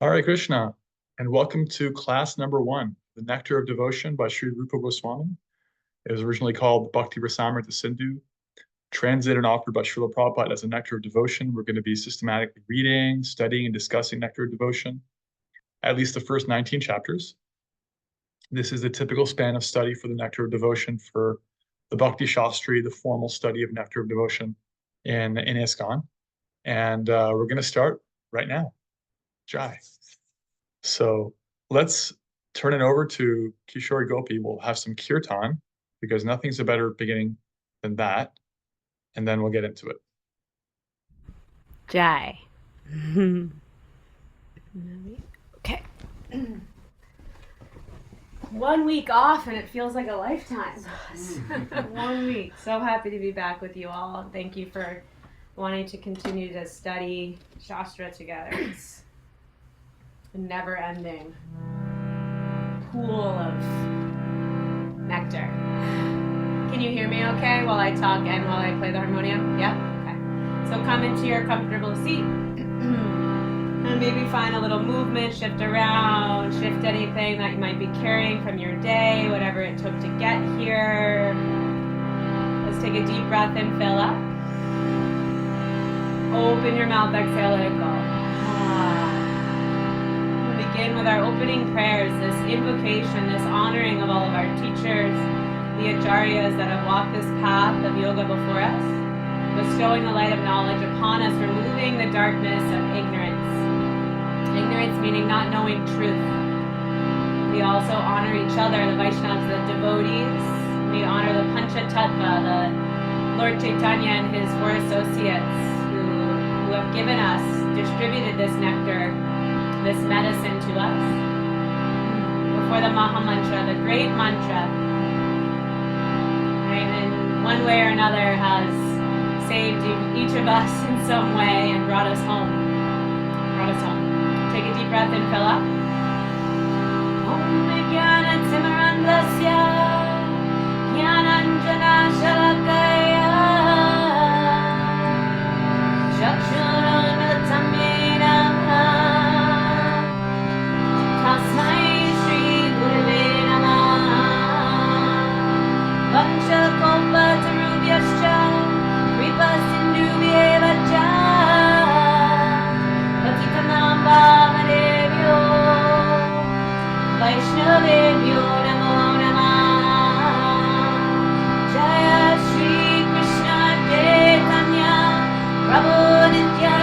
Hare Krishna, and welcome to class number one, The Nectar of Devotion by Sri Rupa Goswami. It was originally called Bhakti Rasamrita Sindhu, translated and offered by Srila Prabhupada as a Nectar of Devotion. We're going to be systematically reading, studying, and discussing Nectar of Devotion, at least the first 19 chapters. This is the typical span of study for the Nectar of Devotion for the Bhakti Shastri, the formal study of Nectar of Devotion in ISKCON. And we're going to start right now. Jai. So let's turn it over to Kishore Gopi. We'll have some kirtan because nothing's a better beginning than that. And then we'll get into it. Jai. Okay. 1 week off and it feels like a lifetime. 1 week. So happy to be back with you all. Thank you for wanting to continue to study Shastra together. It's a never-ending pool of nectar. Can you hear me okay while I talk and while I play the harmonium? Yeah? Okay. So come into your comfortable seat. And maybe find a little movement, shift around, shift anything that you might be carrying from your day, whatever it took to get here. Let's take a deep breath and fill up. Open your mouth, exhale, let it go. We'll begin with our opening prayers, this invocation, this honoring of all of our teachers, the acharyas that have walked this path of yoga before us, bestowing the light of knowledge upon us, removing the darkness of ignorance. Ignorance meaning not knowing truth. We also honor each other, the Vaishnavas, the devotees. We honor the Panchatattva, the Lord Chaitanya and his four associates who have given us, distributed this nectar, this medicine to us. Before the Maha Mantra, the great mantra, right, in one way or another has saved each of us in some way and brought us home. Take a deep breath and fill up. Om Jnana Timirandasya Jnananjana Shalakaya Chakshurunmilatam Yena Tasmai Shri Gurave Namah Vanchakalpatarubhyascha Kripa Sindhubhyeva Cha Vamadevyo Vaishnavevyo Namo Namah Jaya Shri Krishna Chaitanya Prabhu Nitya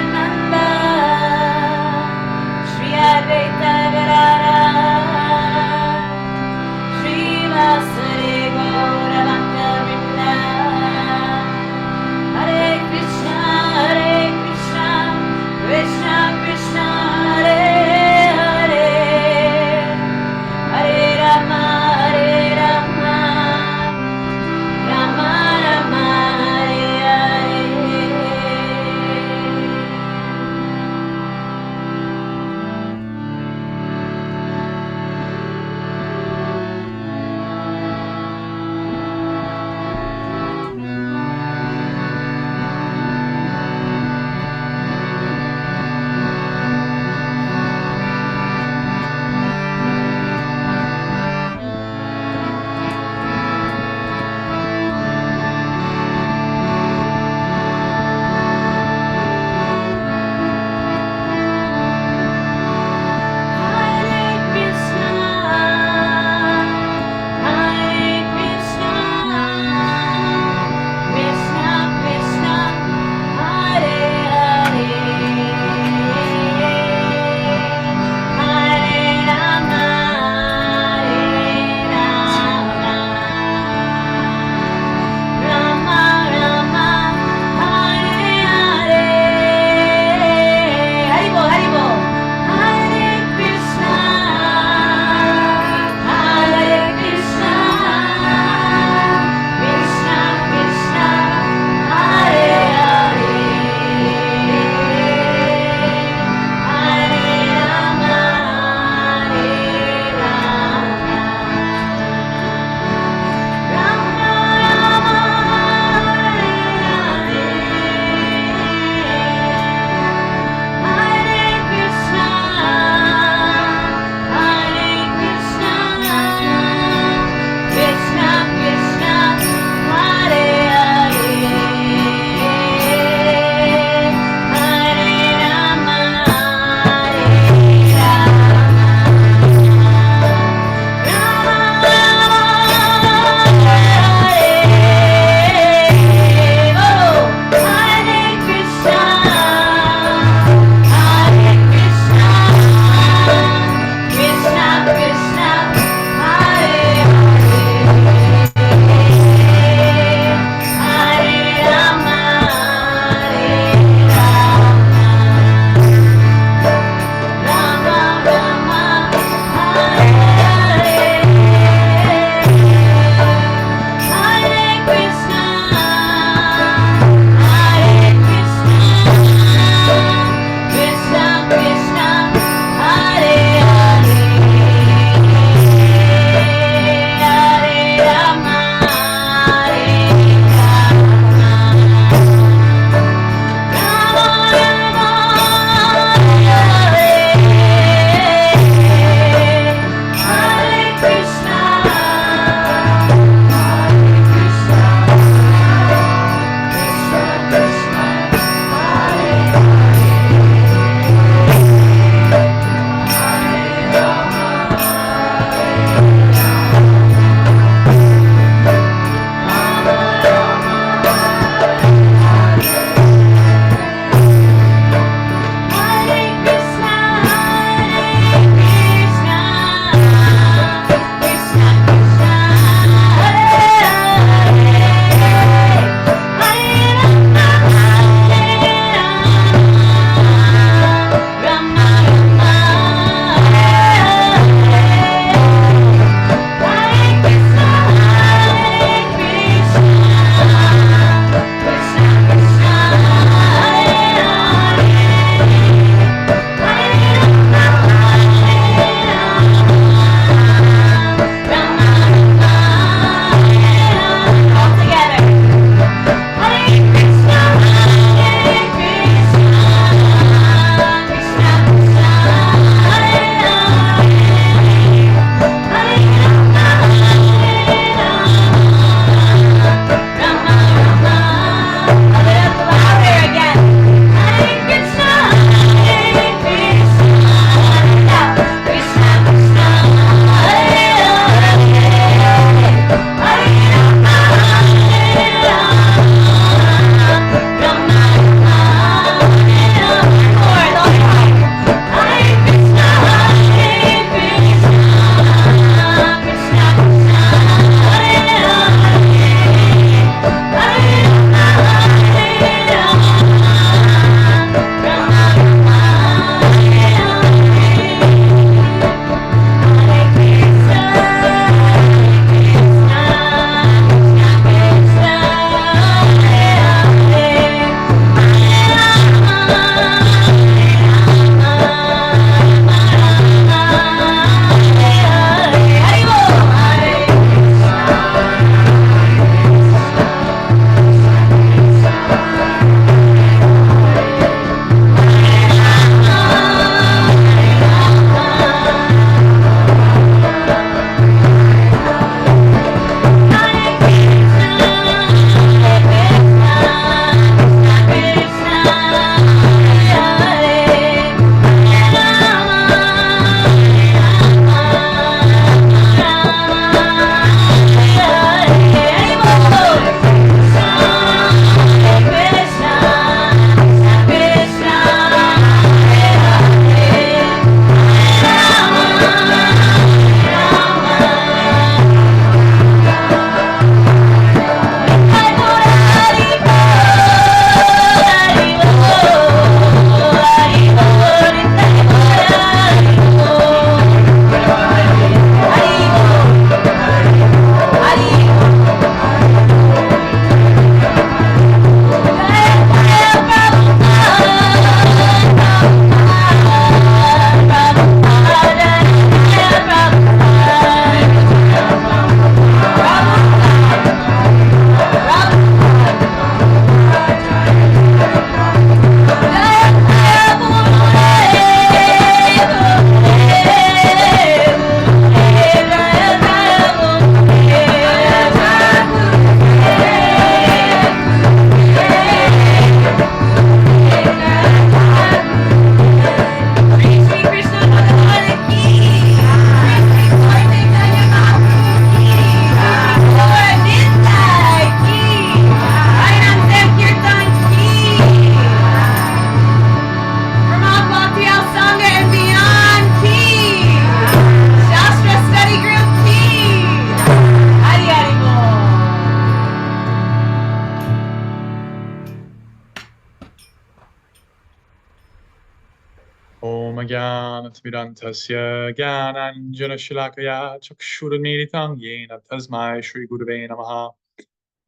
Om Jnanatimirandasya Jnananjanashalakaya Chakshurunmilitam Yena Tasmai Shri Gurave Namaha.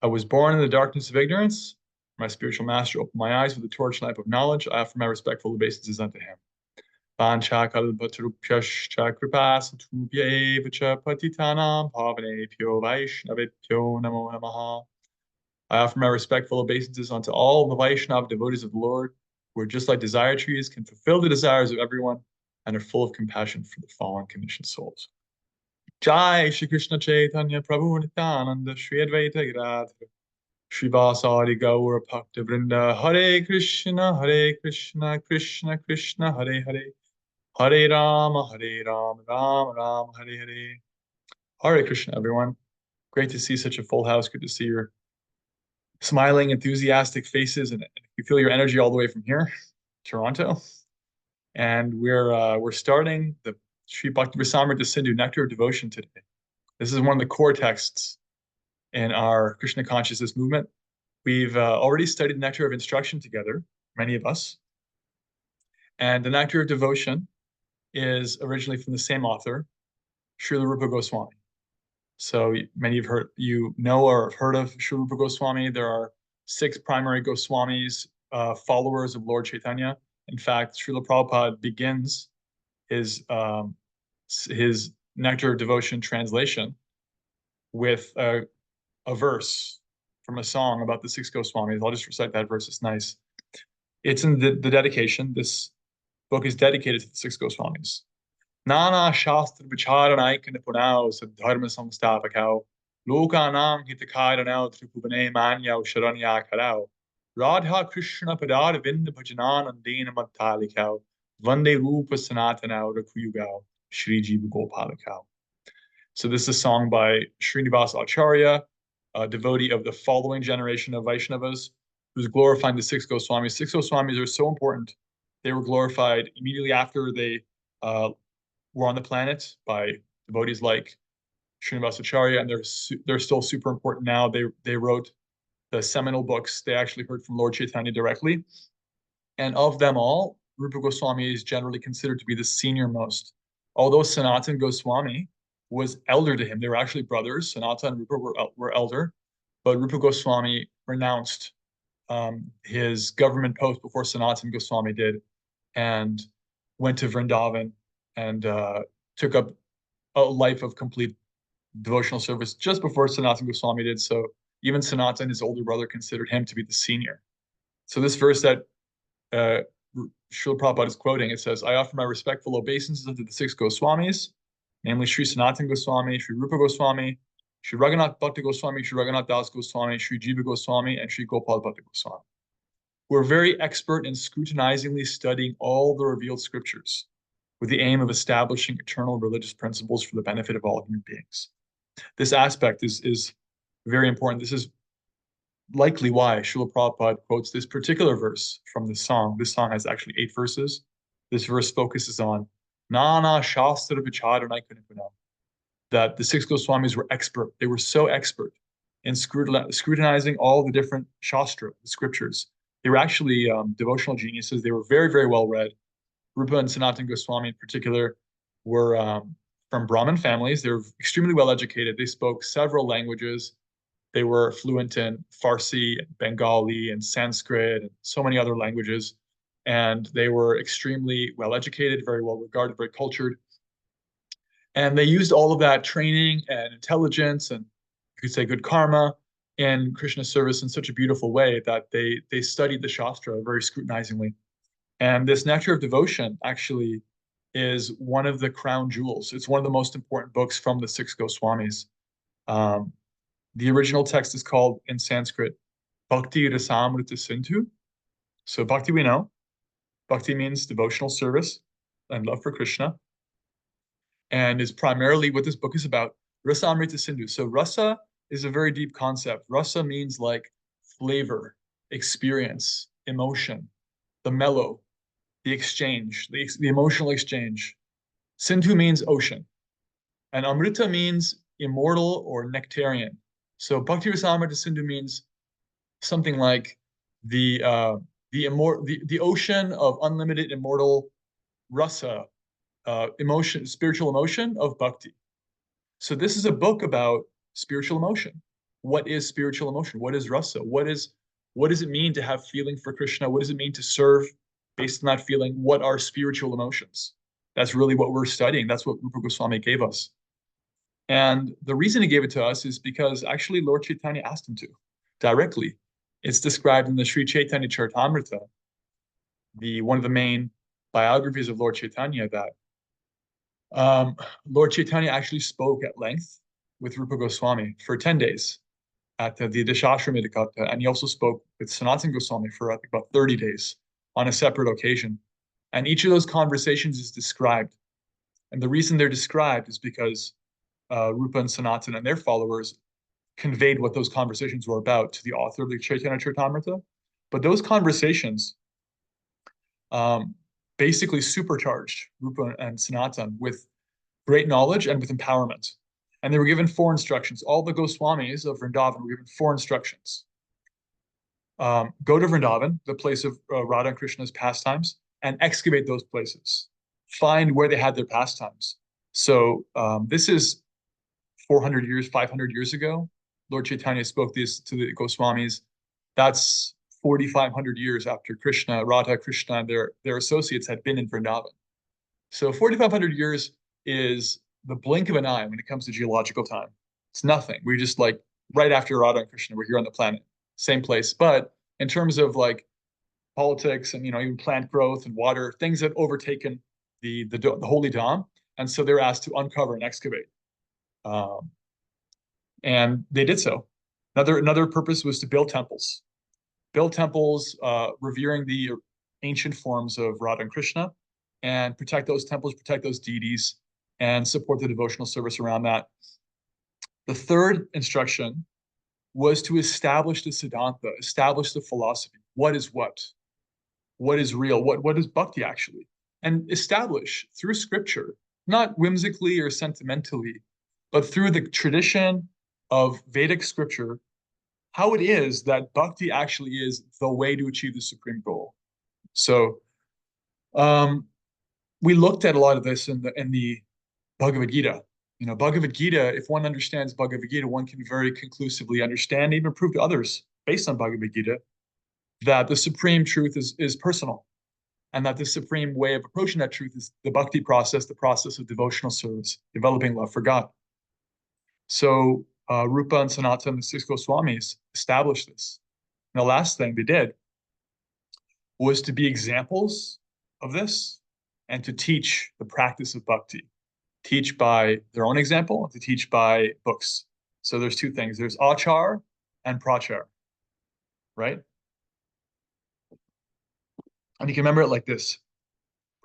I was born in the darkness of ignorance. My spiritual master opened my eyes with the torchlight of knowledge. I offer my respectful obeisances unto him. Panchakalpatarupyascha kripasatubhya evacha patitanam pavanebhyo vaishnavibhyo namo namaha. I offer my respectful obeisances unto all the Vaishnava devotees of the Lord, who are just like desire trees, can fulfill the desires of everyone, and are full of compassion for the fallen conditioned souls. Jai Shri Krishna Chaitanya Prabhu Nityananda Shri Advaita Gadadhara Srivasadi Gaura Bhakta Vrinda Hare Krishna Krishna Krishna Hare Hare Hare Rama Rama Rama Hare Hare. Hare Krishna, everyone. Great to see such a full house. Good to see your smiling, enthusiastic faces, and you feel your energy all the way from here, Toronto. And we're starting the Sri Bhakti Rasamrita Sindhu Nectar of Devotion today. This is one of the core texts in our Krishna consciousness movement. We've already studied Nectar of Instruction together, many of us. And the Nectar of Devotion is originally from the same author, Srila Rupa Goswami. So many of you know or have heard of Srila Rupa Goswami. There are 6 primary Goswamis, followers of Lord Chaitanya. In fact, Srila Prabhupada begins his Nectar of Devotion translation with a verse from a song about the 6 Goswamis. I'll just recite that verse. It's nice. It's in the dedication. This book is dedicated to the 6 Goswamis. Nana Shastra Vicharanai Nipunao Sadharma Samstapakao Lokanam Hitakaranao Tripuvane Manyao Sharanya Karao Radha Krishna Padar Vinda Bhajanan Andena Matalikao Vande Rupa Sanatanao Rakuyugao Shri Jiva Gopalikao. So this is a song by Srinivasa Acharya, a devotee of the following generation of Vaishnavas, who's glorifying the 6 Goswamis. 6 Goswamis are so important. They were glorified immediately after they were on the planet by devotees like Srinivasa Acharya, and they're still super important now. They wrote the seminal books. They actually heard from Lord Chaitanya directly, and of them all, Rupa Goswami is generally considered to be the senior most. Although Sanatan Goswami was elder to him, they were actually brothers. Sanatan and Rupa were elder, but Rupa Goswami renounced his government post before Sanatan Goswami did, and went to Vrindavan and took up a life of complete devotional service just before Sanatan Goswami did. So even Sanatan, his older brother, considered him to be the senior. So this verse that Srila Prabhupada is quoting, it says, I offer my respectful obeisances unto the 6 Goswamis, namely Sri Sanatan Goswami, Sri Rupa Goswami, Sri Raghunath Bhakta Goswami, Sri Raghunath Das Goswami, Sri Jiva Goswami, and Sri Gopal Bhakta Goswami, who are very expert in scrutinizingly studying all the revealed scriptures with the aim of establishing eternal religious principles for the benefit of all human beings. This aspect is very important. This is likely why Srila Prabhupada quotes this particular verse from this song. This song has actually 8 verses. This verse focuses on Nana Shastra Vicharanai Kunipuna, that the 6 Goswamis were expert. They were so expert in scrutinizing all the different Shastra, the scriptures. They were actually devotional geniuses. They were very, very well read. Rupa and Sanatan Goswami in particular were from Brahmin families. They were extremely well educated. They spoke several languages. They were fluent in Farsi, Bengali, and Sanskrit, and so many other languages. And they were extremely well educated, very well regarded, very cultured. And they used all of that training and intelligence, and you could say good karma, in Krishna service in such a beautiful way that they studied the Shastra very scrutinizingly. And this Nectar of Devotion actually is one of the crown jewels. It's one of the most important books from the 6 Goswamis. The original text is called, in Sanskrit, Bhakti Rasamrita Sindhu. So bhakti we know. Bhakti means devotional service and love for Krishna. And is primarily what this book is about, Rasamrita Sindhu. So rasa is a very deep concept. Rasa means like flavor, experience, emotion, the mellow, the exchange, the emotional exchange. Sindhu means ocean. And Amrita means immortal or nectarian. So Bhakti Rasamrita Sindhu means something like the ocean of unlimited immortal rasa, emotion, spiritual emotion of bhakti. So this is a book about spiritual emotion. What is spiritual emotion? What is rasa? What does it mean to have feeling for Krishna? What does it mean to serve based on that feeling? What are spiritual emotions? That's really what we're studying. That's what Rupa Goswami gave us. And the reason he gave it to us is because actually Lord Chaitanya asked him to directly. It's described in the Sri Chaitanya Charitamrita, the one of the main biographies of Lord Chaitanya, that Lord Chaitanya actually spoke at length with Rupa Goswami for 10 days at the Dashashramita Katha, and he also spoke with Sanatana Goswami for I think about 30 days on a separate occasion. And each of those conversations is described. And the reason they're described is because Rupa and Sanatana and their followers conveyed what those conversations were about to the author of the Chaitanya Charitamrita. But those conversations um, basically supercharged Rupa and Sanatana with great knowledge and with empowerment. And they were given four instructions. All the Goswamis of Vrindavan were given four instructions. Go to Vrindavan, the place of Radha and Krishna's pastimes, and excavate those places. Find where they had their pastimes. So this is 400 years, 500 years ago. Lord Chaitanya spoke this to the Goswamis. That's 4,500 years after Krishna, Radha, Krishna, and their associates had been in Vrindavan. So 4,500 years is the blink of an eye when it comes to geological time. It's nothing. We're just like right after Radha and Krishna, we're here on the planet, same place. But in terms of like politics and even plant growth and water, things have overtaken the holy Dham, and so they're asked to uncover and excavate, um, and they did so. Another purpose was to build temples, revering the ancient forms of Radha and Krishna, and protect those temples, protect those deities, and support the devotional service around that. The third instruction was to establish the Siddhanta, establish the philosophy. What is what? What is real? What is bhakti actually? And establish through scripture, not whimsically or sentimentally, but through the tradition of Vedic scripture, how it is that bhakti actually is the way to achieve the supreme goal. So um, we looked at a lot of this in the Bhagavad Gita. Bhagavad Gita, if one understands Bhagavad Gita, one can very conclusively understand, even prove to others based on Bhagavad Gita, that the supreme truth is personal, and that the supreme way of approaching that truth is the bhakti process, the process of devotional service, developing love for God. So Rupa and Sanatana and the six Goswamis established this. And the last thing they did was to be examples of this and to teach the practice of bhakti. Teach by their own example and to teach by books. So there's two things. There's achar and prachar, right? And you can remember it like this.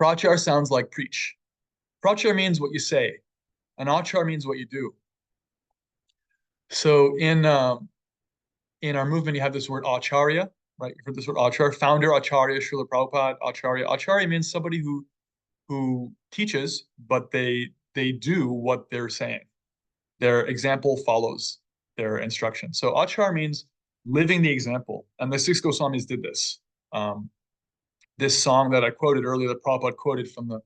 Prachar sounds like preach. Prachar means what you say, and achar means what you do. So in our movement, you have this word acharya, right? You've heard this word acharya. Founder Acharya, Srila Prabhupada, acharya. Acharya means somebody who teaches, but they do what they're saying. Their example follows their instruction. So achar means living the example, and the six Goswamis did this. This song that I quoted earlier, that Prabhupada quoted from the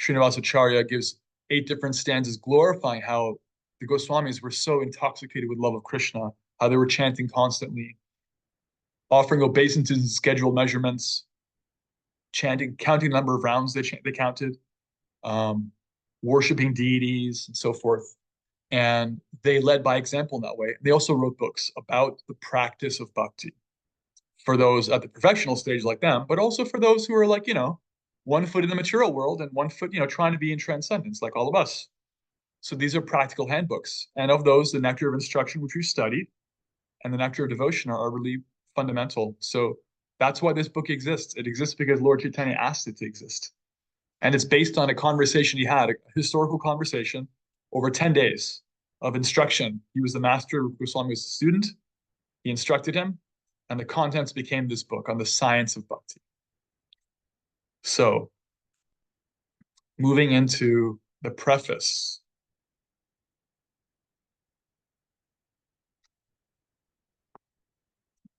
Srinivasacharya, gives 8 different stanzas glorifying how the Goswamis were so intoxicated with love of Krishna, how they were chanting constantly, offering obeisances and scheduled measurements, chanting, counting the number of rounds they counted, um, worshiping deities, and so forth. And they led by example in that way. They also wrote books about the practice of bhakti for those at the professional stage like them, but also for those who are like, 1 foot in the material world and 1 foot, trying to be in transcendence like all of us. So these are practical handbooks. And of those, the Nectar of Instruction, which we studied, and the Nectar of Devotion are really fundamental. So that's why this book exists. It exists because Lord Chaitanya asked it to exist. And it's based on a conversation he had, a historical conversation over 10 days of instruction. He was the master, Goswami was the student. He instructed him, and the contents became this book on the science of bhakti. So, moving into the preface.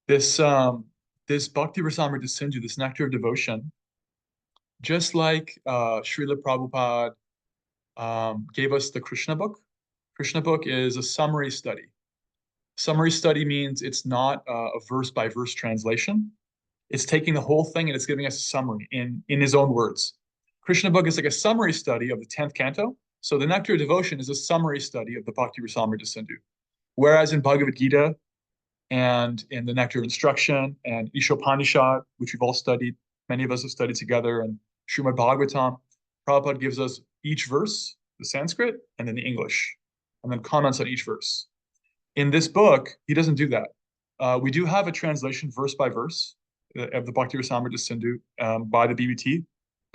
This Bhakti Rasamrita Sindhu, this Nectar of Devotion, Just like Srila Prabhupada gave us the Krishna book. Krishna book is a summary study. Summary study means it's not a verse by verse translation. It's taking the whole thing and it's giving us a summary in his own words. Krishna book is like a summary study of the 10th canto. So the Nectar of Devotion is a summary study of the Bhakti Rasamrita Sindhu. Whereas in Bhagavad Gita and in the Nectar of Instruction and Ishopanishad, which we've all studied, many of us have studied together, and Srimad Bhagavatam, Prabhupada gives us each verse, the Sanskrit, and then the English, and then comments on each verse. In this book, he doesn't do that. We do have a translation verse by verse of the Bhakti Rasamrita Sindhu by the BBT,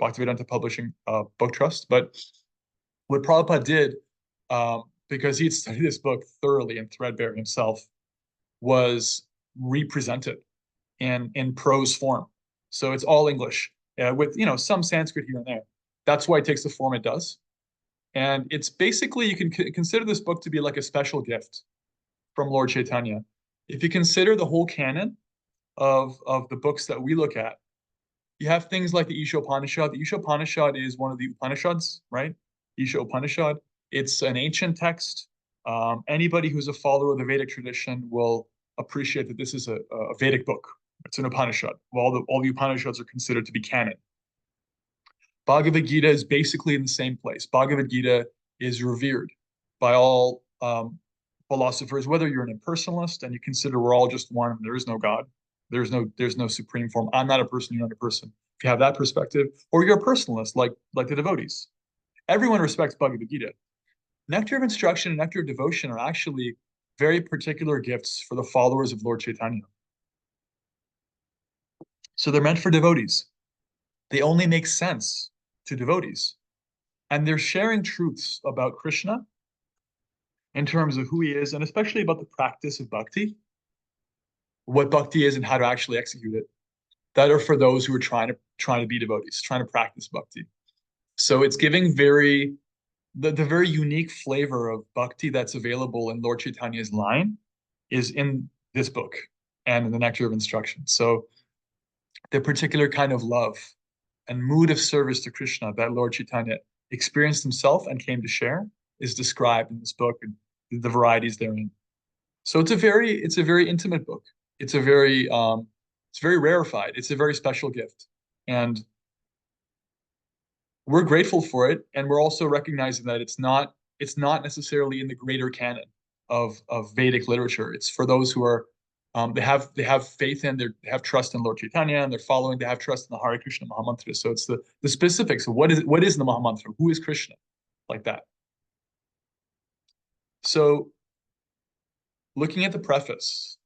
Bhaktivedanta Publishing Book Trust. But what Prabhupada did, because he had studied this book thoroughly and threadbare himself, was represent it in prose form. So it's all English with some Sanskrit here and there. That's why it takes the form it does. And it's basically, you can consider this book to be like a special gift from Lord Chaitanya. If you consider the whole canon of the books that we look at, you have things like the Isha Upanishad. The Isha Upanishad is one of the Upanishads, right? Isha Upanishad. It's an ancient text. Anybody who's a follower of the Vedic tradition will appreciate that this is a Vedic book. It's an Upanishad. All the Upanishads are considered to be canon. Bhagavad Gita is basically in the same place. Bhagavad Gita is revered by all philosophers, whether you're an impersonalist and you consider we're all just one, there is no God, there's no supreme form. I'm not a person, you're not a person. If you have that perspective, or you're a personalist, like the devotees, everyone respects Bhagavad Gita. Nectar of Instruction and Nectar of Devotion are actually very particular gifts for the followers of Lord Chaitanya. So they're meant for devotees. They only make sense to devotees. And they're sharing truths about Krishna in terms of who he is, and especially about the practice of bhakti, what bhakti is and how to actually execute it, that are for those who are trying to be devotees, trying to practice bhakti. So it's giving the very unique flavor of bhakti that's available in Lord Chaitanya's line is in this book and in the Nectar of Instruction. So the particular kind of love and mood of service to Krishna that Lord Chaitanya experienced himself and came to share is described in this book and the varieties therein. So it's a very intimate book. It's very rarefied. It's a very special gift. And we're grateful for it. And we're also recognizing that it's not necessarily in the greater canon of Vedic literature. It's for those who are they have faith in, they have trust in Lord Chaitanya, and they have trust in the Hare Krishna Mahamantra. So it's the specifics of what is the Mahamantra, who is Krishna, like that. So looking at the preface,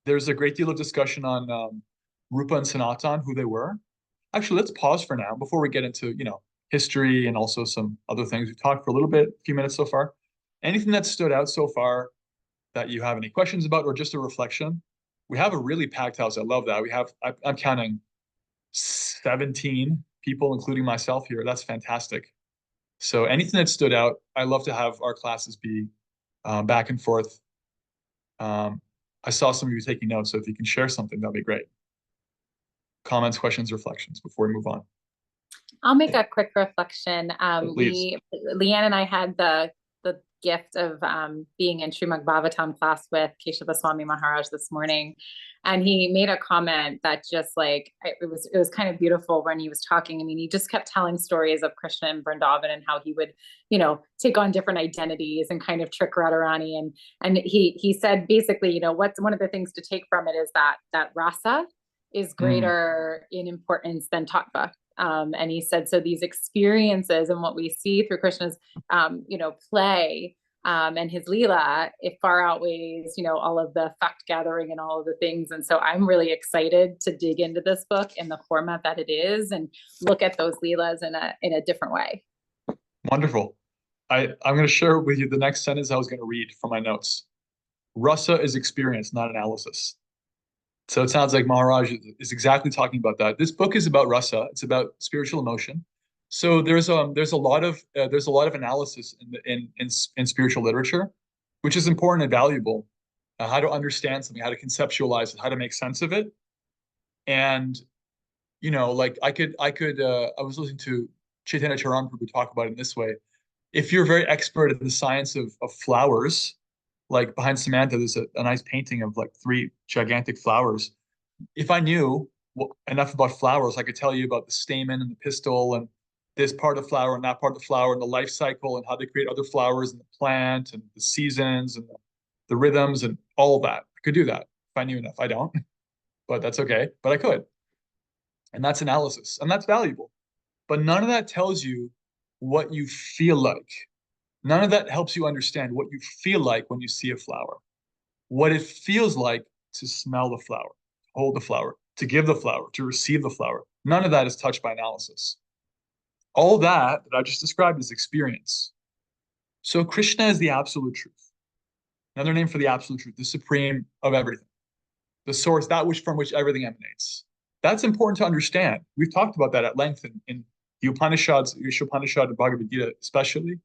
there's a great deal of discussion on Rupa and Sanatan, who they were. Actually, let's pause for now before we get into history and also some other things. We've talked for a few minutes so far. Anything that stood out so far that you have any questions about, or just a reflection? We have a really packed house. I love that. I'm counting 17 people, including myself here. That's fantastic. So anything that stood out, I love to have our classes be back and forth. I saw some of you taking notes, so if you can share something, that'd be great. Comments, questions, reflections before we move on. I'll make a quick reflection. Please. Leanne and I had the gift of being in Srimad Bhagavatam class with Keshava Swami Maharaj this morning. And he made a comment that just like, it was kind of beautiful when he was talking. I mean, he just kept telling stories of Krishna and Vrindavan and how he would, take on different identities and kind of trick Radharani. And he said, basically, what's one of the things to take from it is that rasa is greater in importance than tattva. And he said, so these experiences and what we see through Krishna's, play, and his Leela, it far outweighs, all of the fact gathering and all of the things. And so I'm really excited to dig into this book in the format that it is and look at those Leelas in a different way. Wonderful. I'm going to share with you the next sentence I was going to read from my notes. Rasa is experience, not analysis. So it sounds like Maharaj is exactly talking about that. This book is about rasa. It's about spiritual emotion. So there's a lot of analysis in spiritual literature, which is important and valuable. How to understand something, how to conceptualize it, how to make sense of it. And like I was listening to Chaitanya Charanprabhu talk about it in this way. If you're very expert at the science of flowers, like behind Samantha, there's a nice painting of like three gigantic flowers. If I knew enough about flowers, I could tell you about the stamen and the pistil and this part of the flower and that part of the flower and the life cycle and how they create other flowers and the plant and the seasons and the rhythms and all of that. I could do that if I knew enough. I don't, but that's okay. But I could. And that's analysis, and that's valuable. But none of that tells you what you feel like. None of that helps you understand what you feel like when you see a flower, what it feels like to smell the flower, to hold the flower, to give the flower, to receive the flower. None of that is touched by analysis. All that I just described is experience. So Krishna is the absolute truth. Another name for the absolute truth, the supreme of everything, the source, that which from which everything emanates. That's important to understand. We've talked about that at length in the Upanishads, Ishopanishad and Bhagavad Gita especially.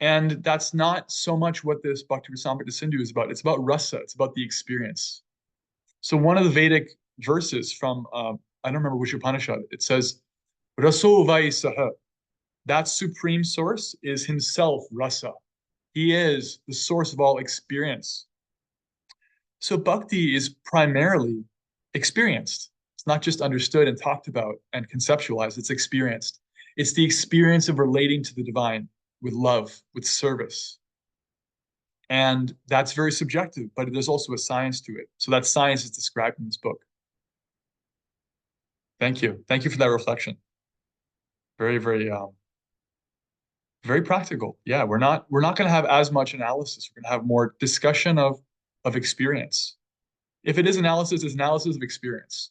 And that's not so much what this Bhakti Rasamrita Sindhu is about. It's about rasa. It's about the experience. So one of the Vedic verses from, I don't remember which Upanishad, it says, Raso vai saha. That supreme source is himself rasa. He is the source of all experience. So bhakti is primarily experienced. It's not just understood and talked about and conceptualized, it's experienced. It's the experience of relating to the divine with love, with service. And that's very subjective, but there's also a science to it. So that science is described in this book. Thank you. Thank you for that reflection. Very, very, very practical. Yeah, we're not going to have as much analysis. We're going to have more discussion of experience. If it is analysis, it's analysis of experience.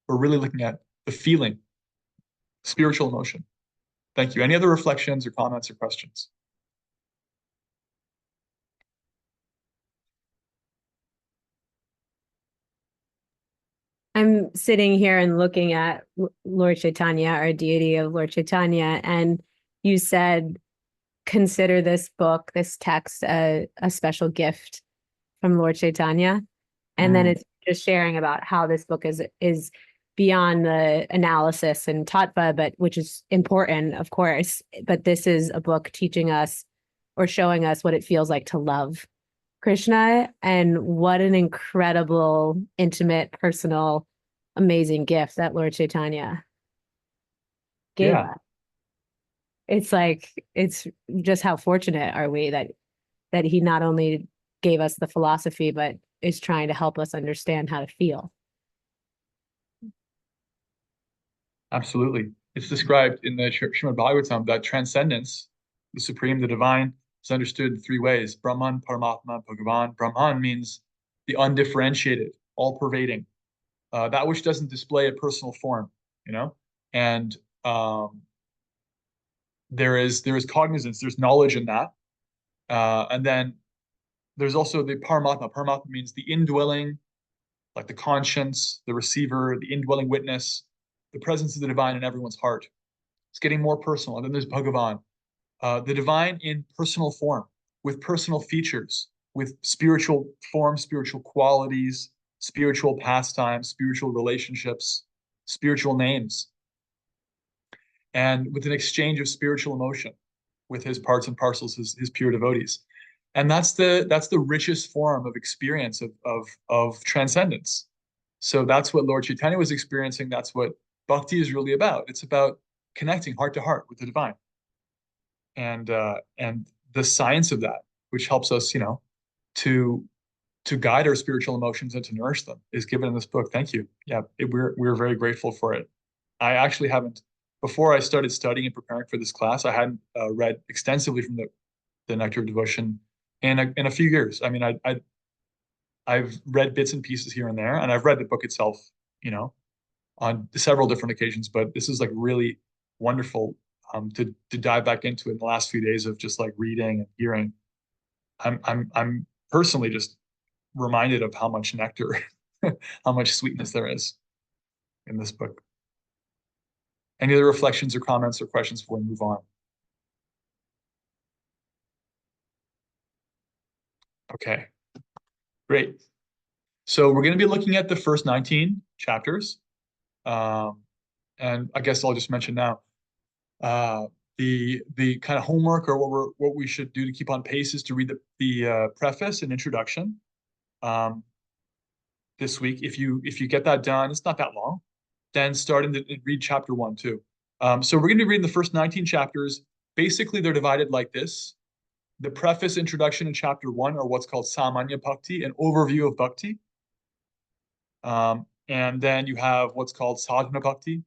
We're really looking at the feeling, spiritual emotion. Thank you. Any other reflections or comments or questions? I'm sitting here and looking at Lord Chaitanya, our deity of Lord Chaitanya, and you said, consider this book, this text, a special gift from Lord Chaitanya. And then it's just sharing about how this book is beyond the analysis and tattva, but which is important, of course. But this is a book teaching us or showing us what it feels like to love Krishna, and what an incredible, intimate, personal, amazing gift that Lord Chaitanya gave us. It's like, it's just how fortunate are we that he not only gave us the philosophy, but is trying to help us understand how to feel. Absolutely. It's described in the Srimad Bhagavatam that transcendence, the supreme, the divine, is understood in three ways: Brahman, Paramatma, Bhagavan. Brahman means the undifferentiated, all-pervading, that which doesn't display a personal form, and there is cognizance, there's knowledge in that, and then there's also the Paramatma. Paramatma means the indwelling, like the conscience, the receiver, the indwelling witness, the presence of the divine in everyone's heart. It's getting more personal. And then there's Bhagavan, the divine in personal form, with personal features, with spiritual form, spiritual qualities, spiritual pastimes, spiritual relationships, spiritual names, and with an exchange of spiritual emotion with his parts and parcels, his pure devotees. And that's the richest form of experience of transcendence. So that's what Lord Chaitanya was experiencing. That's what bhakti is really about. It's about connecting heart to heart with the divine, and the science of that, which helps us, to guide our spiritual emotions and to nourish them, is given in this book. Thank you. Yeah, we're very grateful for it. I actually haven't, before I started studying and preparing for this class, I hadn't read extensively from the Nectar of Devotion in a few years. I mean, I've read bits and pieces here and there, and I've read the book itself, on several different occasions. But this is like really wonderful to dive back into it in the last few days of just like reading and hearing. I'm personally just reminded of how much nectar, how much sweetness there is in this book. Any other reflections or comments or questions before we move on? Okay, great. So we're going to be looking at the first 19 chapters. And I guess I'll just mention now, the kind of homework or what we should do to keep on pace is to read the preface and introduction this week. If you get that done, it's not that long. Then read chapter 1 too. So we're going to be reading the first 19 chapters. Basically, they're divided like this. The preface, introduction, and chapter 1 are what's called Samanya Bhakti, an overview of Bhakti. And then you have what's called Sadhana Bhakti,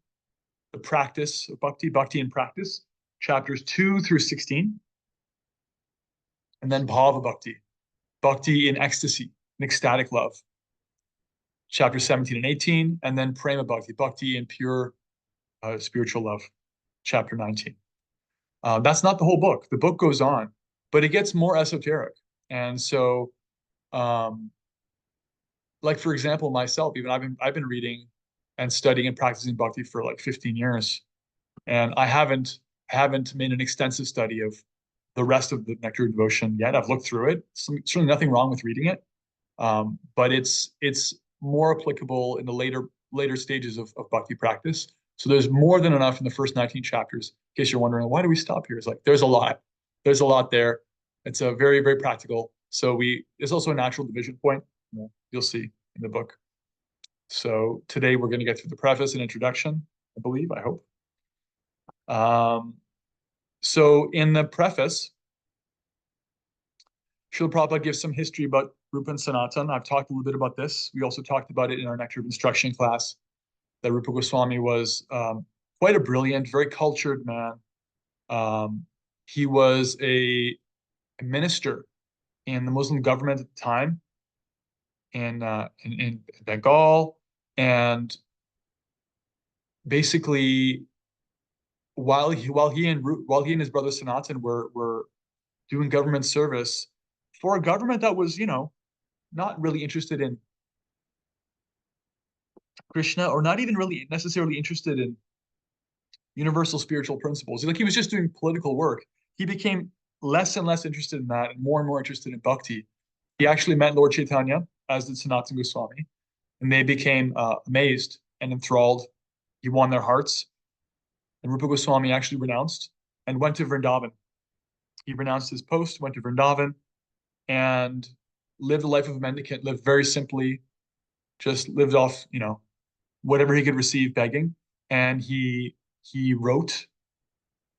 the practice of Bhakti, Bhakti in practice, chapters 2 through 16. And then Bhava Bhakti, Bhakti in ecstasy, in ecstatic love, chapters 17 and 18. And then Prema Bhakti, Bhakti in pure spiritual love, chapter 19. That's not the whole book. The book goes on, but it gets more esoteric. And so, like for example, myself, even I've been reading and studying and practicing bhakti for like 15 years, and I haven't made an extensive study of the rest of the Nectar of Devotion yet. I've looked through it. Certainly nothing wrong with reading it, but it's more applicable in the later stages of bhakti practice. So there's more than enough in the first 19 chapters. In case you're wondering, why do we stop here? It's like there's a lot. There's a lot there. It's a very, very practical. So there's also a natural division point. You'll see in the book. So today we're going to get through the preface and introduction, I believe, I hope. So in the preface, Srila Prabhupada gives some history about Rupa and Sanatan. I've talked a little bit about this. We also talked about it in our Nectar of Instruction class, that Rupa Goswami was quite a brilliant, very cultured man. He was a minister in the Muslim government at the time in Bengal, and basically while he and his brother Sanatan were doing government service for a government that was, not really interested in Krishna, or not even really necessarily interested in universal spiritual principles. Like he was just doing political work. He became less and less interested in that and more interested in bhakti. He actually met Lord Chaitanya, as did Sanatana Goswami, and they became amazed and enthralled. He won their hearts. And Rupa Goswami actually renounced and went to Vrindavan. He renounced his post, went to Vrindavan, and lived a life of a mendicant, lived very simply, just lived off, whatever he could receive begging. And he wrote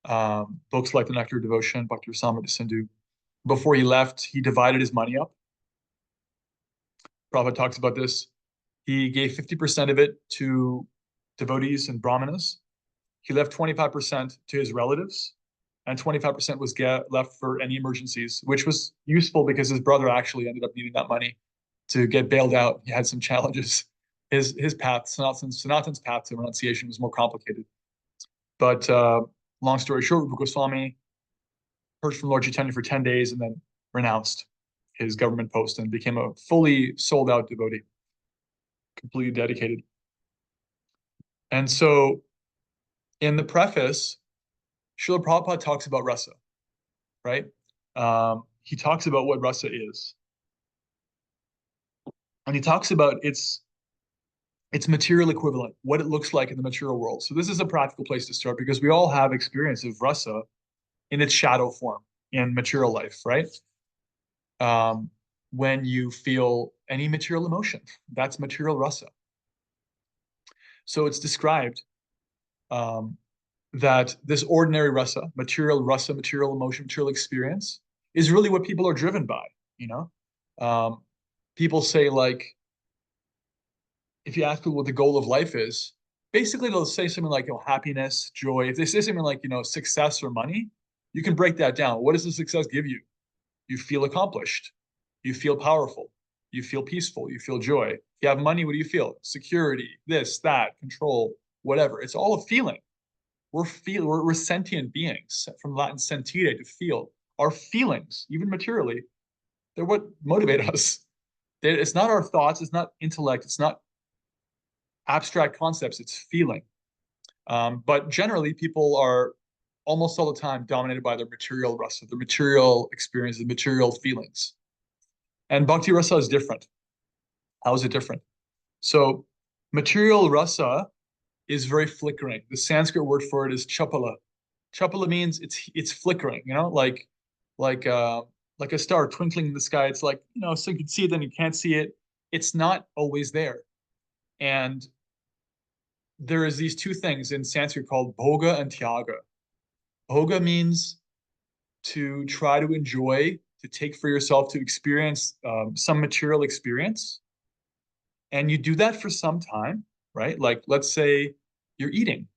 books like the Nectar of Devotion, Bhakti Rasamrita Sindhu. Before he left, he divided his money up. Prabhupada talks about this. He gave 50% of it to devotees and brahmanas. He left 25% to his relatives, and 25% was left for any emergencies, which was useful because his brother actually ended up needing that money to get bailed out. He had some challenges. His path, Sanatan's path to renunciation was more complicated. But long story short, Rupa Goswami heard from Lord Chaitanya for 10 days and then renounced his government post and became a fully sold out devotee, completely dedicated. And so in the preface, Srila Prabhupada talks about rasa, right? He talks about what rasa is. And he talks about its material equivalent, what it looks like in the material world. So this is a practical place to start because we all have experience of rasa in its shadow form in material life, right? When you feel any material emotion, that's material rasa. So it's described that this ordinary rasa, material emotion, material experience, is really what people are driven by, people say, like, if you ask people what the goal of life is, basically they'll say something like, happiness, joy. If they say something like, success or money, you can break that down. What does the success give you? You feel accomplished. You feel powerful. You feel peaceful. You feel joy. If you have money, what do you feel? Security, this, that, control, whatever. It's all a feeling. We're sentient beings, from Latin sentire, to feel. Our feelings, even materially, they're what motivate us. It's not our thoughts. It's not intellect. It's not abstract concepts. It's feeling. But generally, people are almost all the time dominated by their material rasa, their material experiences, material feelings. And bhakti rasa is different. How is it different? So material rasa is very flickering. The Sanskrit word for it is chapala. Chapala means it's flickering, like uh like a star twinkling in the sky. It's like, so you can see it, then you can't see it. It's not always there. And there is these two things in Sanskrit called bhoga and tyaga. Bhoga means to try to enjoy, to take for yourself, to experience some material experience. And you do that for some time, right? Like, let's say you're eating.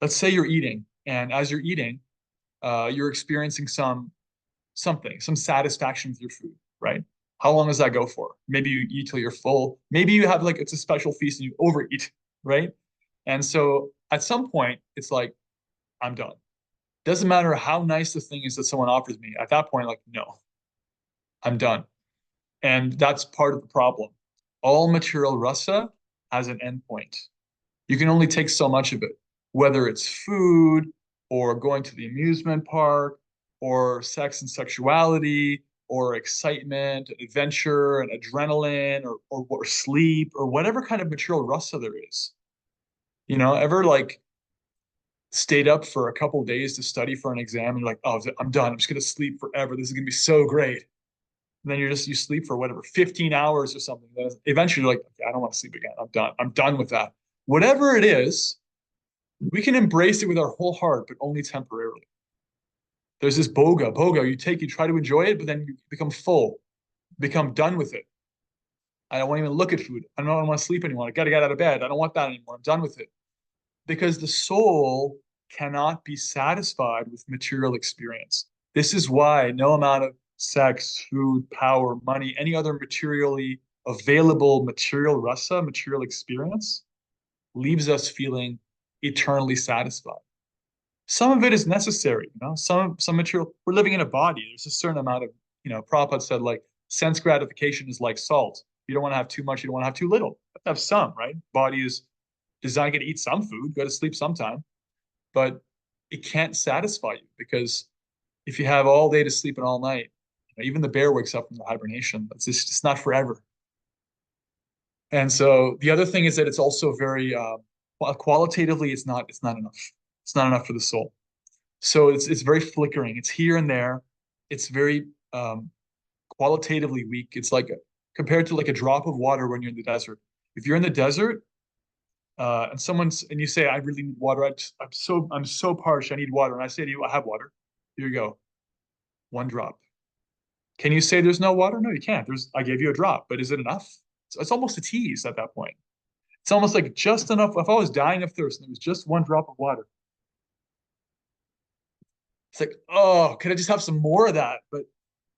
Let's say you're eating, and as you're eating, you're experiencing some satisfaction with your food, right? How long does that go for? Maybe you eat till you're full. Maybe you have like it's a special feast and you overeat, right? And so at some point, it's like, I'm done. Doesn't matter how nice the thing is that someone offers me. At that point, like, no, I'm done. And that's part of the problem. All material rasa has an endpoint. You can only take so much of it, whether it's food or going to the amusement park or sex and sexuality or excitement, adventure and adrenaline or sleep or whatever kind of material rasa there is. Ever like stayed up for a couple of days to study for an exam and you're like, oh, I'm done. I'm just going to sleep forever. This is going to be so great. And then you sleep for whatever, 15 hours or something. Then eventually you're like, okay, I don't want to sleep again. I'm done. I'm done with that. Whatever it is, we can embrace it with our whole heart, but only temporarily. There's this boga. You try to enjoy it, but then you become full, become done with it. I don't want to even look at food. I don't want to sleep anymore. I got to get out of bed. I don't want that anymore. I'm done with it. Because the soul cannot be satisfied with material experience. This is why no amount of sex, food, power, money, any other materially available material rasa, material experience, leaves us feeling eternally satisfied. Some of it is necessary, some material. We're living in a body. There's a certain amount of, Prabhupada said, like, sense gratification is like salt. You don't want to have too much, you don't want to have too little. You have to have some, right? Body is designed to eat some food, go to sleep sometime, but it can't satisfy you because if you have all day to sleep and all night, even the bear wakes up from the hibernation. It's just not forever. And so the other thing is that it's also very qualitatively, it's not enough. It's not enough for the soul. So it's very flickering. It's here and there. It's very qualitatively weak. It's like compared to like a drop of water when you're in the desert. If you're in the desert and you say, I really need water. I'm so parched. I need water. And I say to you, I have water. Here you go. One drop. Can you say there's no water? No, you can't. I gave you a drop, but is it enough? It's almost a tease at that point. It's almost like just enough. If I was dying of thirst and it was just one drop of water, it's like, oh, could I just have some more of that? But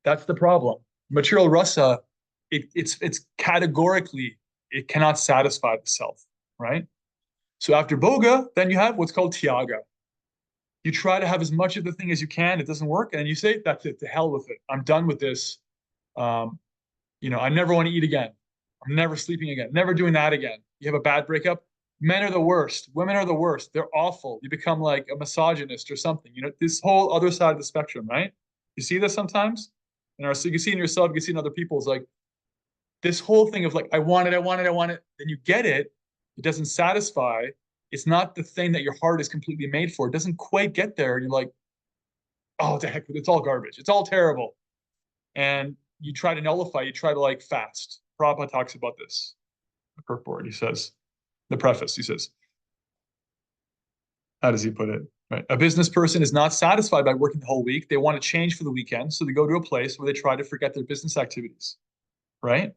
that's the problem. Material rasa, it's categorically, it cannot satisfy the self, right? So after boga, then you have what's called tyaga. You try to have as much of the thing as you can. It doesn't work, and you say, "That's it. To hell with it. I'm done with this. Um, I never want to eat again. I'm never sleeping again. Never doing that again." You have a bad breakup. Men are the worst. Women are the worst. They're awful. You become like a misogynist or something. This whole other side of the spectrum, right? You see this sometimes, so you can see in yourself, you can see in other people. It's like this whole thing of like, I want it, I want it, I want it. Then you get it. It doesn't satisfy. It's not the thing that your heart is completely made for. It doesn't quite get there. You're like, oh, the heck, it's all garbage. It's all terrible. And you try to nullify, you try to like fast. Prabhupada talks about this. The purport, he says, the preface, he says, how does he put it? Right. A business person is not satisfied by working the whole week. They want to change for the weekend. So they go to a place where they try to forget their business activities. Right.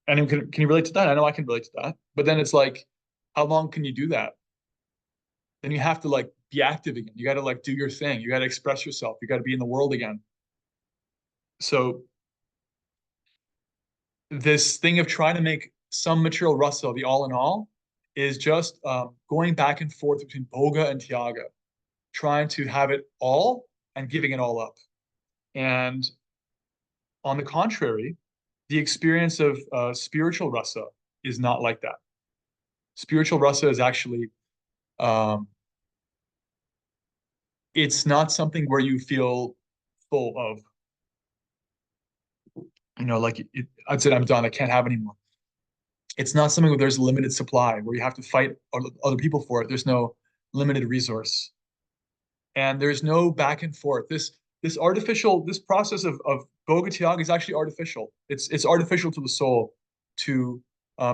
And can you relate to that? I know I can relate to that. But then it's like, how long can you do that? Then you have to like be active again. You got to like do your thing. You got to express yourself. You got to be in the world again. So this thing of trying to make some material rasa the all in all is just going back and forth between boga and tyaga, trying to have it all and giving it all up. And on the contrary, the experience of spiritual rasa is not like that. Spiritual rasa is actually um, it's not something where you feel full of, like I'd say I'm done. I can't have anymore. It's not something where there's a limited supply, where you have to fight other people for it. There's no limited resource. And there's no back and forth. This process of Boga is actually artificial. It's artificial to the soul to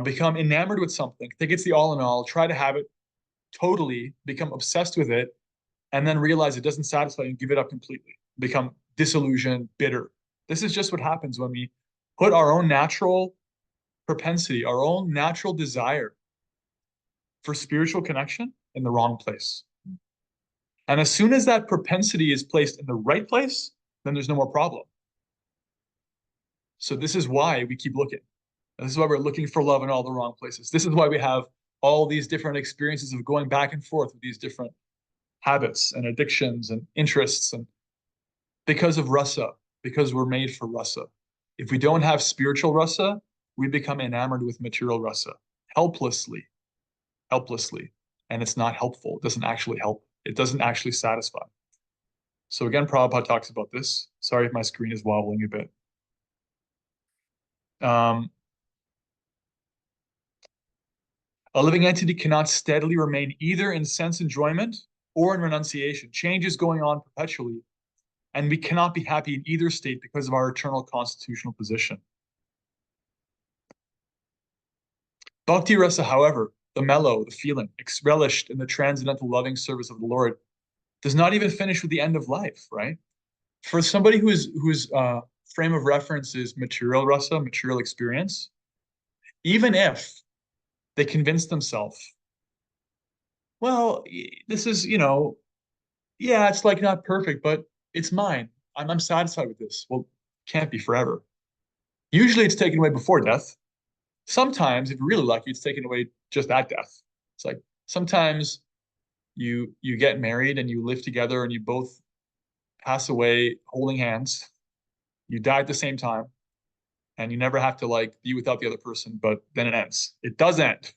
become enamored with something, think it's the all in all, try to have it totally, become obsessed with it, and then realize it doesn't satisfy you and give it up completely, become disillusioned, bitter. This is just what happens when we put our own natural propensity, our own natural desire for spiritual connection in the wrong place. And as soon as that propensity is placed in the right place, then there's no more problem. So this is why we keep looking. And this is why we're looking for love in all the wrong places. This is why we have all these different experiences of going back and forth with these different habits and addictions and interests, and because of rasa, because we're made for rasa. If we don't have spiritual rasa, we become enamored with material rasa, helplessly, and it's not helpful. It doesn't actually help. It doesn't actually satisfy. So again, Prabhupada talks about this. Sorry if my screen is wobbling a bit. A living entity cannot steadily remain either in sense enjoyment or in renunciation. Change is going on perpetually, and we cannot be happy in either state because of our eternal constitutional position. Bhakti rasa, however, the mellow, the feeling, relished in the transcendental loving service of the Lord, does not even finish with the end of life, right? For somebody whose frame of reference is material rasa, material experience, even if they convince themselves, well, this is, yeah, it's like not perfect, but it's mine. I'm satisfied with this. Well, can't be forever. Usually it's taken away before death. Sometimes, if you're really lucky, it's taken away just at death. It's like sometimes you get married and you live together and you both pass away holding hands. You die at the same time, and you never have to like be without the other person, but then it ends. It does end.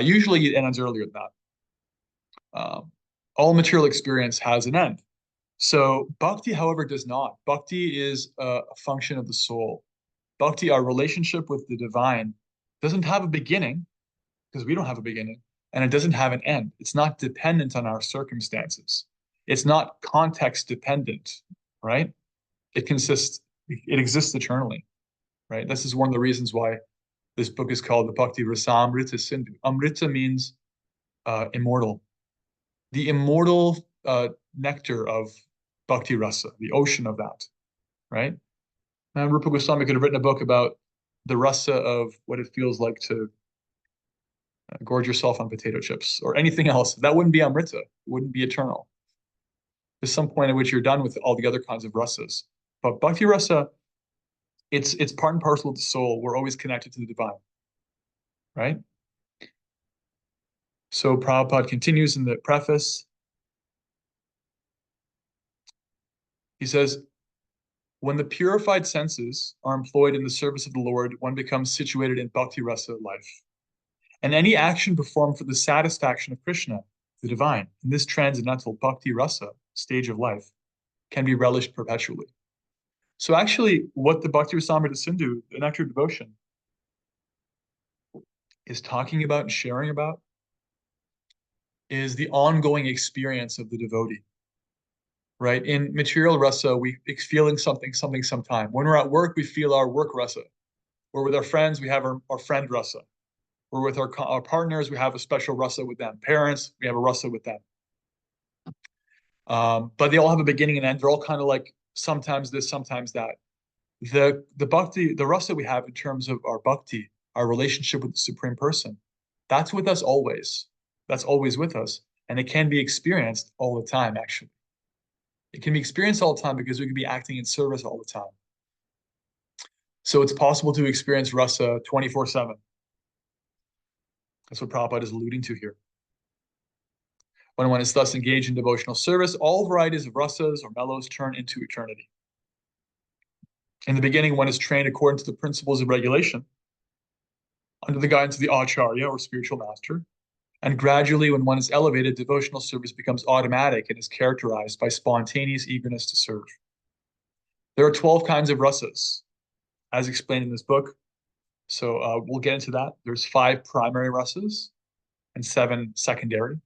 Usually it ends earlier than that. All material experience has an end. So bhakti, however, does not. Bhakti is a function of the soul. Bhakti, our relationship with the divine, doesn't have a beginning, because we don't have a beginning, and it doesn't have an end. It's not dependent on our circumstances. It's not context dependent, right? It exists eternally, right? This is one of the reasons why this book is called the Bhakti Rasamrita Sindhu. Amrita means immortal. The immortal nectar of Bhakti Rasa, the ocean of that, right? And Rupa Goswami could have written a book about the rasa of what it feels like to gorge yourself on potato chips or anything else. That wouldn't be Amrita. It wouldn't be eternal. There's some point at which you're done with all the other kinds of rasas. But Bhakti Rasa, it's part and parcel of the soul. We're always connected to the divine, right? So Prabhupada continues in the preface. He says, when the purified senses are employed in the service of the Lord, one becomes situated in Bhakti Rasa life. And any action performed for the satisfaction of Krishna, the divine, in this transcendental Bhakti Rasa stage of life, can be relished perpetually. So actually, what the Bhakti Rasamrita Sindhu, the Nectar of Devotion, is talking about and sharing about is the ongoing experience of the devotee, right? In material rasa, we feeling something sometime. When we're at work, we feel our work rasa. We're with our friends, we have our friend rasa. We're with our partners, we have a special rasa with them. Parents, we have a rasa with them. But they all have a beginning and end. They're all kind of like sometimes this, sometimes that. The bhakti, the rasa we have in terms of our bhakti, our relationship with the Supreme Person, that's with us always. That's always with us. And it can be experienced all the time, actually. It can be experienced all the time because we can be acting in service all the time. So it's possible to experience rasa 24/7. That's what Prabhupada is alluding to here. When one is thus engaged in devotional service, all varieties of rasas or mellows turn into eternity. In the beginning, one is trained according to the principles of regulation, under the guidance of the acharya or spiritual master. And gradually, when one is elevated, devotional service becomes automatic and is characterized by spontaneous eagerness to serve. There are 12 kinds of rasas, as explained in this book. So we'll get into that. There's 5 primary rasas and 7 secondary.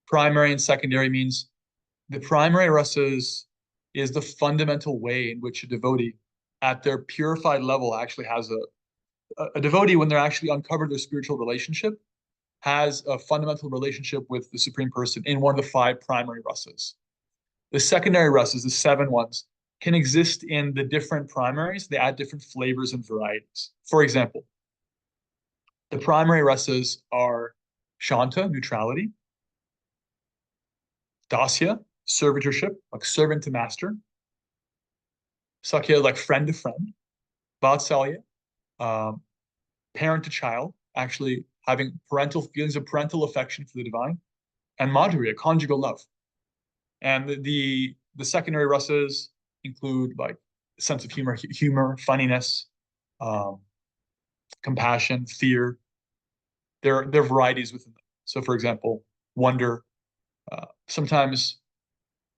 Primary and secondary means the primary rasas is the fundamental way in which a devotee at their purified level actually has a devotee, when they're actually uncovered their spiritual relationship, has a fundamental relationship with the Supreme Person in one of the 5 primary rasas. The secondary rasas, the 7 ones, can exist in the different primaries. They add different flavors and varieties. For example, the primary rasas are Shanta, neutrality; Dasya, servitorship, like servant to master; Sakya, like friend to friend; Vatsalya, um, parent to child, actually having parental feelings of parental affection for the divine; and Madhurya, conjugal love. And the secondary rasas include like sense of humor, funniness, um, compassion, fear. There are varieties within them. So, for example, wonder. Sometimes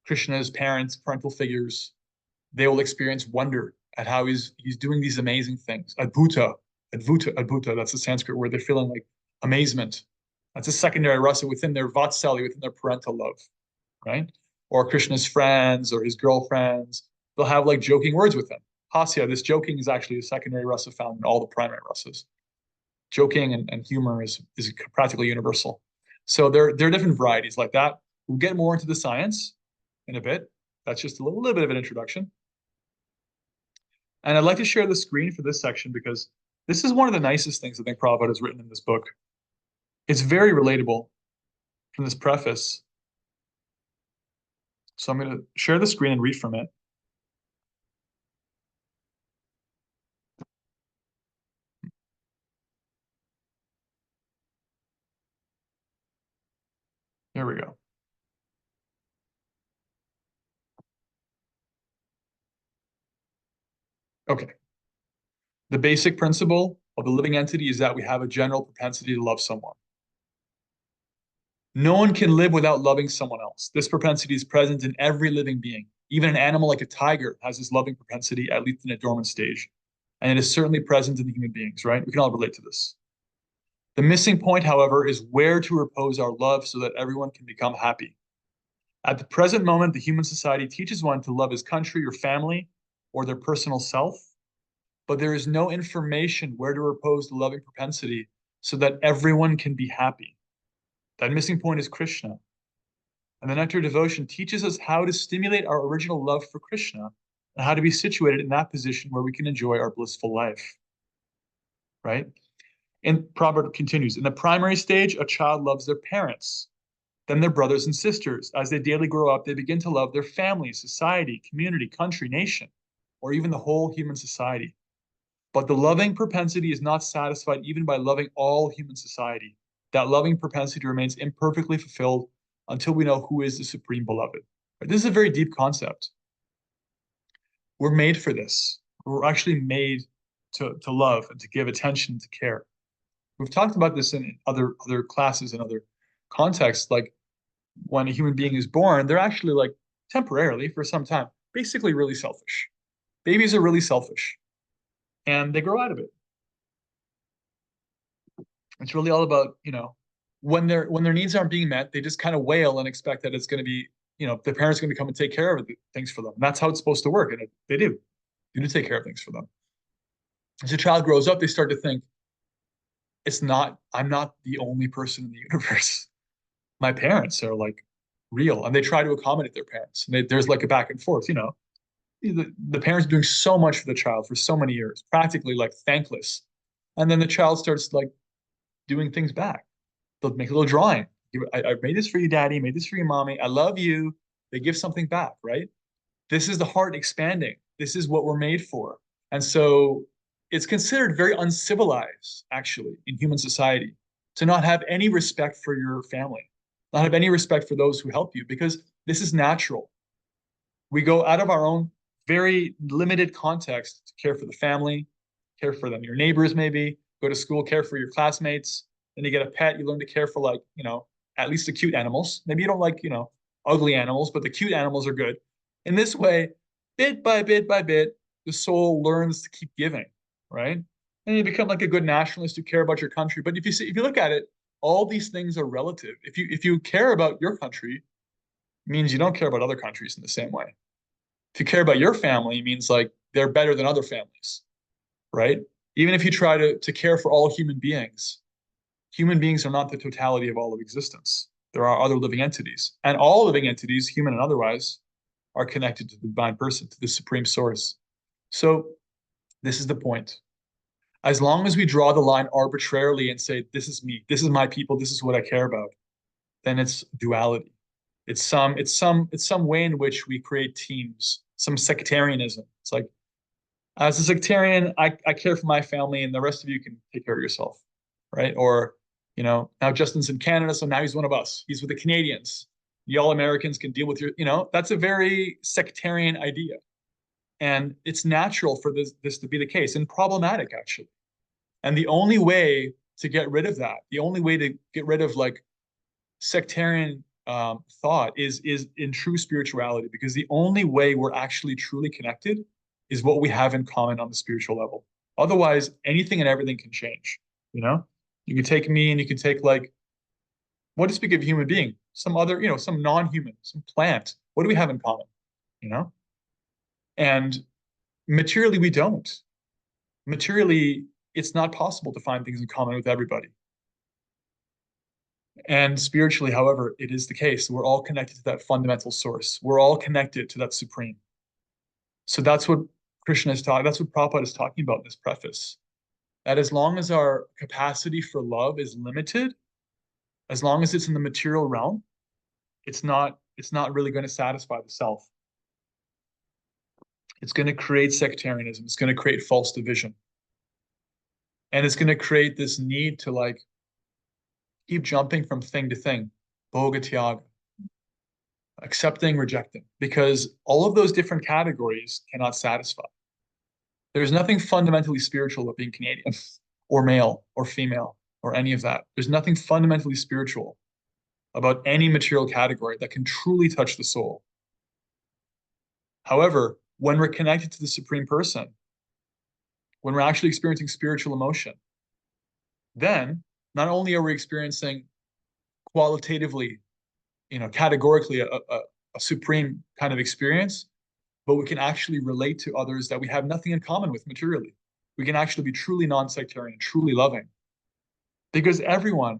Krishna's parents, parental figures, they will experience wonder at how he's doing these amazing things. Adbhuta. That's the Sanskrit word. They're feeling like amazement. That's a secondary rasa within their vatsalya, within their parental love, right? Or Krishna's friends or his girlfriends, they'll have like joking words with him. Hasya, this joking is actually a secondary rasa found in all the primary rasas. Joking and humor is practically universal. So there are different varieties like that. We'll get more into the science in a bit. That's just a little bit of an introduction. And I'd like to share the screen for this section because this is one of the nicest things I think Prabhupada has written in this book. It's very relatable from this preface. So I'm going to share the screen and read from it. Here we go. Okay. The basic principle of the living entity is that we have a general propensity to love someone. No one can live without loving someone else. This propensity is present in every living being. Even an animal like a tiger has this loving propensity, at least in a dormant stage. And it is certainly present in the human beings, right? We can all relate to this. The missing point, however, is where to repose our love so that everyone can become happy. At the present moment, the human society teaches one to love his country or family or their personal self, but there is no information where to repose the loving propensity so that everyone can be happy. That missing point is Krishna. And the Nectar of Devotion teaches us how to stimulate our original love for Krishna and how to be situated in that position where we can enjoy our blissful life. Right? And Prabhupada continues, in the primary stage, a child loves their parents, then their brothers and sisters. As they daily grow up, they begin to love their family, society, community, country, nation, or even the whole human society. But the loving propensity is not satisfied even by loving all human society. That loving propensity remains imperfectly fulfilled until we know who is the supreme beloved. This is a very deep concept. We're made for this. We're actually made to love and to give attention, to care. We've talked about this in other classes and other contexts. Like when a human being is born, they're actually like temporarily for some time, basically really selfish. Babies are really selfish and they grow out of it. It's really all about, when their needs aren't being met, they just kind of wail and expect that it's going to be, the parents are going to come and take care of things for them. And that's how it's supposed to work. And they do. They do take care of things for them. As a child grows up, they start to think, I'm not the only person in the universe. My parents are like real, and they try to accommodate their parents. And there's like a back and forth, the parents are doing so much for the child for so many years, practically like thankless. And then the child starts like doing things back. They'll make a little drawing. I made this for you, daddy, made this for you, mommy. I love you. They give something back, right? This is the heart expanding. This is what we're made for. And so it's considered very uncivilized, actually, in human society to not have any respect for your family, not have any respect for those who help you, because this is natural. We go out of our own very limited context to care for the family, care for them, your neighbors, maybe go to school, care for your classmates. Then you get a pet, you learn to care for like, at least the cute animals. Maybe you don't like, ugly animals, but the cute animals are good. In this way, bit by bit by bit, the soul learns to keep giving, right? and you become like a good nationalist who care about your country. But if you look at it, all these things are relative. If you care about your country, it means you don't care about other countries in the same way. If you care about your family, it means like they're better than other families, right? Even if you try to care for all human beings are not the totality of all of existence. There are other living entities, and all living entities, human and otherwise, are connected to the divine person, to the supreme source. So this is the point. As long as we draw the line arbitrarily and say, this is me, this is my people, this is what I care about, then it's duality. It's some way in which we create teams, some sectarianism. It's like, as a sectarian, I care for my family and the rest of you can take care of yourself, right? Or, now Justin's in Canada, so now he's one of us. He's with the Canadians. Y'all Americans can deal with that's a very sectarian idea. And it's natural for this to be the case and problematic, actually. And the only way to get rid of that, the only way to get rid of like sectarian thought is in true spirituality, because the only way we're actually truly connected is what we have in common on the spiritual level. Otherwise, anything and everything can change. You can take me and you can take like, what to speak of human being, some other, some non-human, some plant. What do we have in common? You know, and materially we don't. Materially, it's not possible to find things in common with everybody. And spiritually, however, it is the case. We're all connected to that fundamental source. We're all connected to that supreme. So that's what Krishna is talking, that's what Prabhupada is talking about in this preface. That as long as our capacity for love is limited, as long as it's in the material realm, it's not really going to satisfy the self. It's going to create sectarianism. It's going to create false division. And it's going to create this need to like keep jumping from thing to thing, bhoga tyaga, accepting, rejecting, because all of those different categories cannot satisfy. There's nothing fundamentally spiritual about being Canadian or male or female or any of that. There's nothing fundamentally spiritual about any material category that can truly touch the soul. However, when we're connected to the Supreme Person, when we're actually experiencing spiritual emotion, then not only are we experiencing qualitatively, categorically a supreme kind of experience, but we can actually relate to others that we have nothing in common with materially. We can actually be truly non-sectarian, truly loving, because everyone,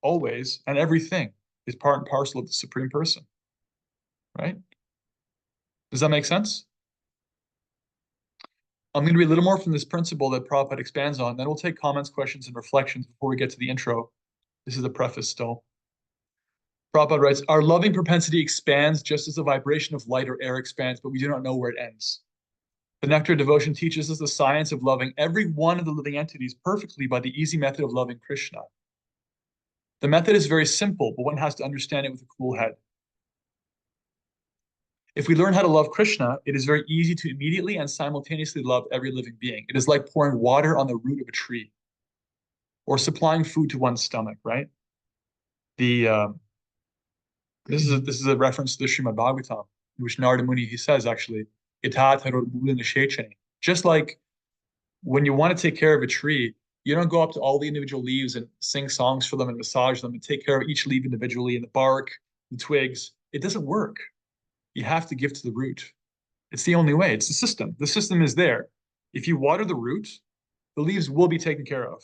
always, and everything is part and parcel of the Supreme Person, right? Does that make sense? I'm going to read a little more from this principle that Prabhupada expands on, then we'll take comments, questions, and reflections before we get to the intro. This is a preface still. Prabhupada writes, our loving propensity expands just as the vibration of light or air expands, but we do not know where it ends. The Nectar of Devotion teaches us the science of loving every one of the living entities perfectly by the easy method of loving Krishna. The method is very simple, but one has to understand it with a cool head. If we learn how to love Krishna, it is very easy to immediately and simultaneously love every living being. It is like pouring water on the root of a tree or supplying food to one's stomach, right? This is a reference to the Srimad Bhagavatam, in which Narada Muni, he says actually, just like when you want to take care of a tree, you don't go up to all the individual leaves and sing songs for them and massage them and take care of each leaf individually and the bark, the twigs. It doesn't work. You have to give to the root. It's the only way. It's the system. The system is there. If you water the root, the leaves will be taken care of,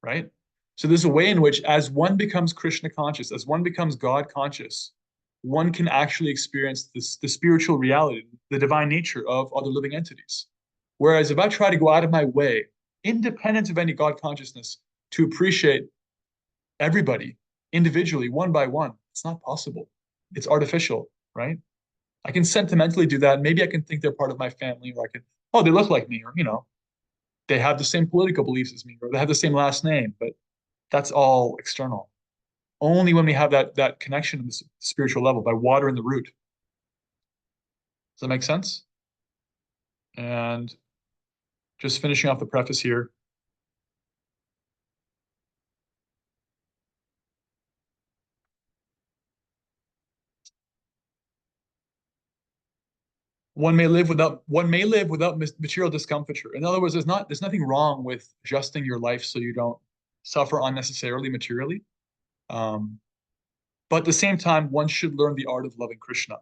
right? So there's a way in which, as one becomes Krishna conscious, as one becomes God conscious, one can actually experience the spiritual reality, the divine nature of other living entities. Whereas if I try to go out of my way, independent of any God consciousness, to appreciate everybody individually, one by one, it's not possible. It's artificial, right? I can sentimentally do that. Maybe I can think they're part of my family, or I can, oh, they look like me, or, they have the same political beliefs as me, or they have the same last name, but that's all external. Only when we have that connection in the spiritual level, by watering the root. Does that make sense? And just finishing off the preface here. one may live without material discomfiture. In other words, there's nothing wrong with adjusting your life so you don't suffer unnecessarily materially. But at the same time, one should learn the art of loving Krishna,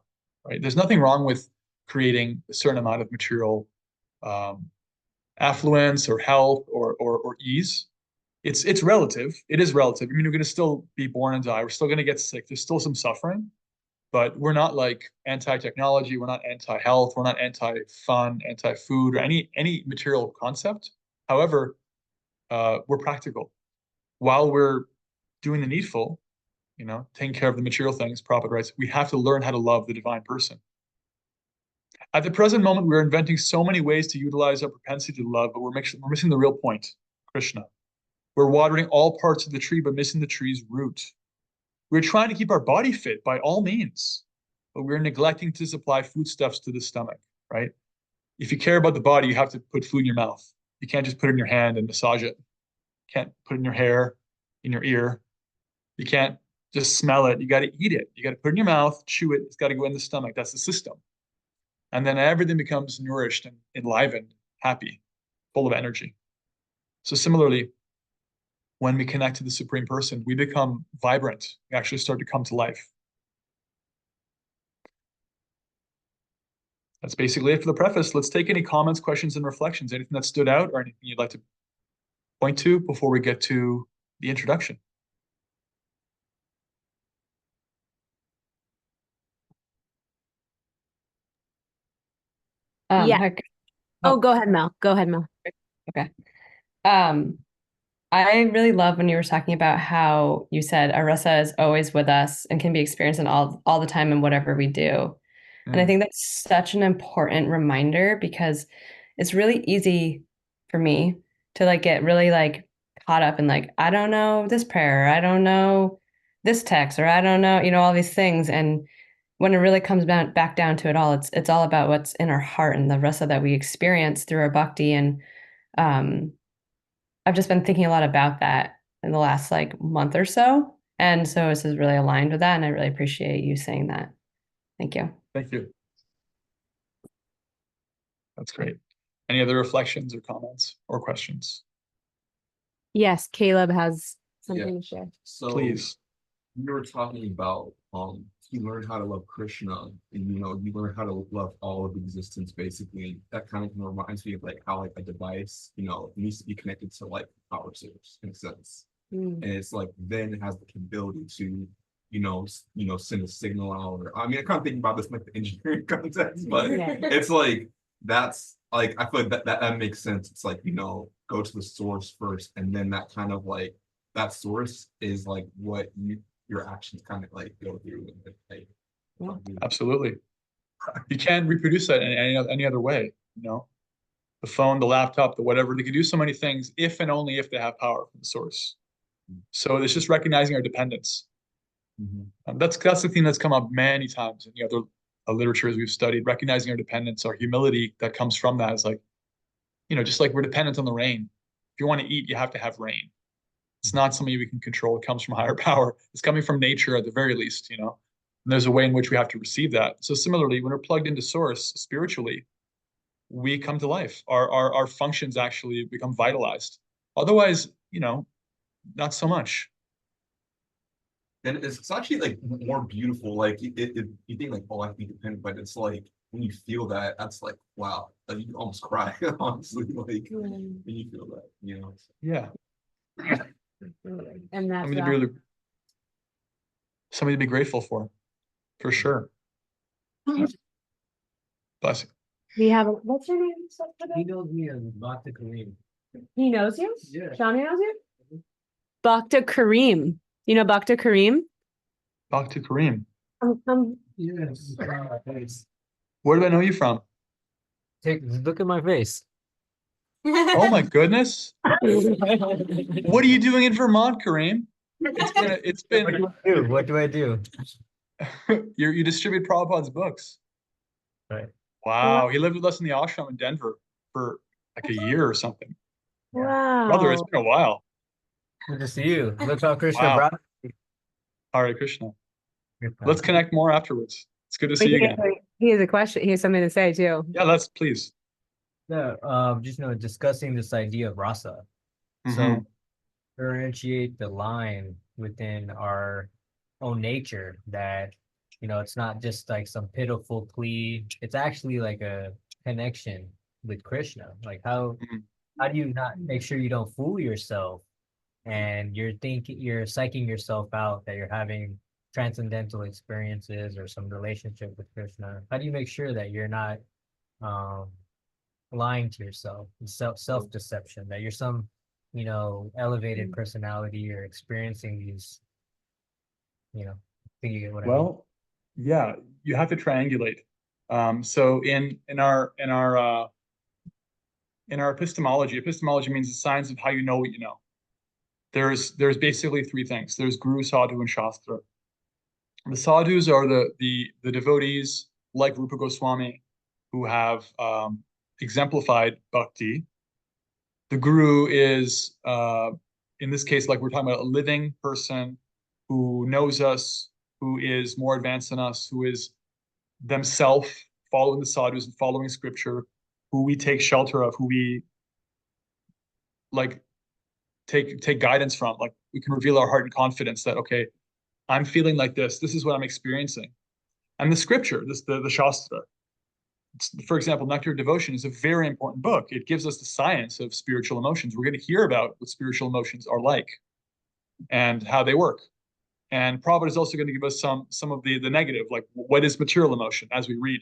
right? There's nothing wrong with creating a certain amount of material affluence or health or ease. It's relative. It is relative. I mean, you're going to still be born and die. We're still going to get sick. There's still some suffering, but we're not like anti-technology. We're not anti-health. We're not anti-fun, anti-food, or any material concept. However, we're practical. While we're doing the needful, taking care of the material things, Prabhupada writes, we have to learn how to love the divine person. At the present moment, we're inventing so many ways to utilize our propensity to love, but we're missing the real point, Krishna. We're watering all parts of the tree, but missing the tree's root. We're trying to keep our body fit by all means, but we're neglecting to supply foodstuffs to the stomach, right? If you care about the body, you have to put food in your mouth. You can't just put it in your hand and massage it. You can't put it in your hair, in your ear. You can't just smell it. You got to eat it. You got to put it in your mouth, chew it. It's got to go in the stomach. That's the system. And then everything becomes nourished and enlivened, happy, full of energy. So similarly, when we connect to the Supreme Person, we become vibrant. We actually start to come to life. That's basically it for the preface. Let's take any comments, questions, and reflections. Anything that stood out or anything you'd like to point to before we get to the introduction? Yeah. Heck, Oh, go ahead, Mel. Go ahead, Mel. okay. I really love when you were talking about how you said Arasa is always with us and can be experienced in all the time in whatever we do. And I think that's such an important reminder because it's really easy for me to like get really like caught up in like, I don't know this prayer, or I don't know this text, or I don't know, all these things. And when it really comes back down to it all, it's all about what's in our heart and the rasa that we experience through our bhakti. And I've just been thinking a lot about that in the last like month or so. And so this is really aligned with that. And I really appreciate you saying that. Thank you. Thank you. That's great. Any other reflections or comments or questions? Yes, Caleb has something to share. So Please. you were talking about you learn how to love Krishna, and you learn how to love all of existence basically. That kind of reminds me of like how like a device needs to be connected to like power source in a sense, and it's like then it has the ability to send a signal out. Or I mean, I kind of think about this in like the engineering context, but it's like that's like I feel like that makes sense. It's like go to the source first, and then that kind of like that source is like what your actions kind of like go through. Absolutely. You can't reproduce that in any other way. The phone, the laptop, the whatever, they can do so many things if and only if they have power from the source. So it's just recognizing our dependence. That's the theme that's come up many times in the other literatures we've studied. Recognizing our dependence, our humility that comes from that is like, just like we're dependent on the rain. If you want to eat, you have to have rain. It's not something we can control. It comes from higher power. It's coming from nature at the very least, and there's a way in which we have to receive that. So similarly, when we're plugged into source spiritually, we come to life. Our functions actually become vitalized. Otherwise, not so much. And it's actually like more beautiful. Like you think like, oh, I can be dependent, but it's like when you feel that, that's like, wow, like you almost cry, honestly, like when you feel that, Yeah. And that's something to be grateful for sure. Bless you. we have what's your name? He knows me as Bhakta Kareem. He knows you? Yeah. Shani knows you? Bhakta Kareem. You know Bhakta Kareem? Dr. Kareem. Yes. Where do I know you from? Look at my face. Oh my goodness. What are you doing in Vermont, Kareem? It's been What do I do? you distribute Prabhupada's books. Right. Wow. He lived with us in the ashram in Denver for like a year or something. Wow. Brother, it's been a while. Good to see you. Look how Krishna Wow. brought Hare Krishna. Let's connect more afterwards. It's good to see you again. He has a question. He has something to say too. Yeah, let's please. Yeah, just discussing this idea of rasa. Mhm. So differentiate the line within our own nature that, it's not just like some pitiful plea. It's actually like a connection with Krishna. Like Mhm. how do you not make sure you don't fool yourself and you're psyching yourself out that you're having transcendental experiences or some relationship with Krishna? How do you make sure that you're not um lying to yourself, self-deception, that you're some, elevated personality or experiencing these, think you get what I mean? Well, yeah, you have to triangulate. So in our epistemology means the science of how you know what you know. There's basically three things. There's guru, sadhu, and shastra. The sadhus are the devotees like Rupa Goswami who have exemplified bhakti. The guru is in this case, like we're talking about, a living person who knows us, who is more advanced than us, who is themselves following the sadhus and following scripture, who we take shelter of, who we like take guidance from. Like we can reveal our heart in confidence that, okay, I'm feeling like this. This is what I'm experiencing. And the scripture, the Shastra, for example, Nectar of Devotion is a very important book. It gives us the science of spiritual emotions. We're going to hear about what spiritual emotions are like and how they work. And Prabhupada is also going to give us some of the negative, like what is material emotion as we read.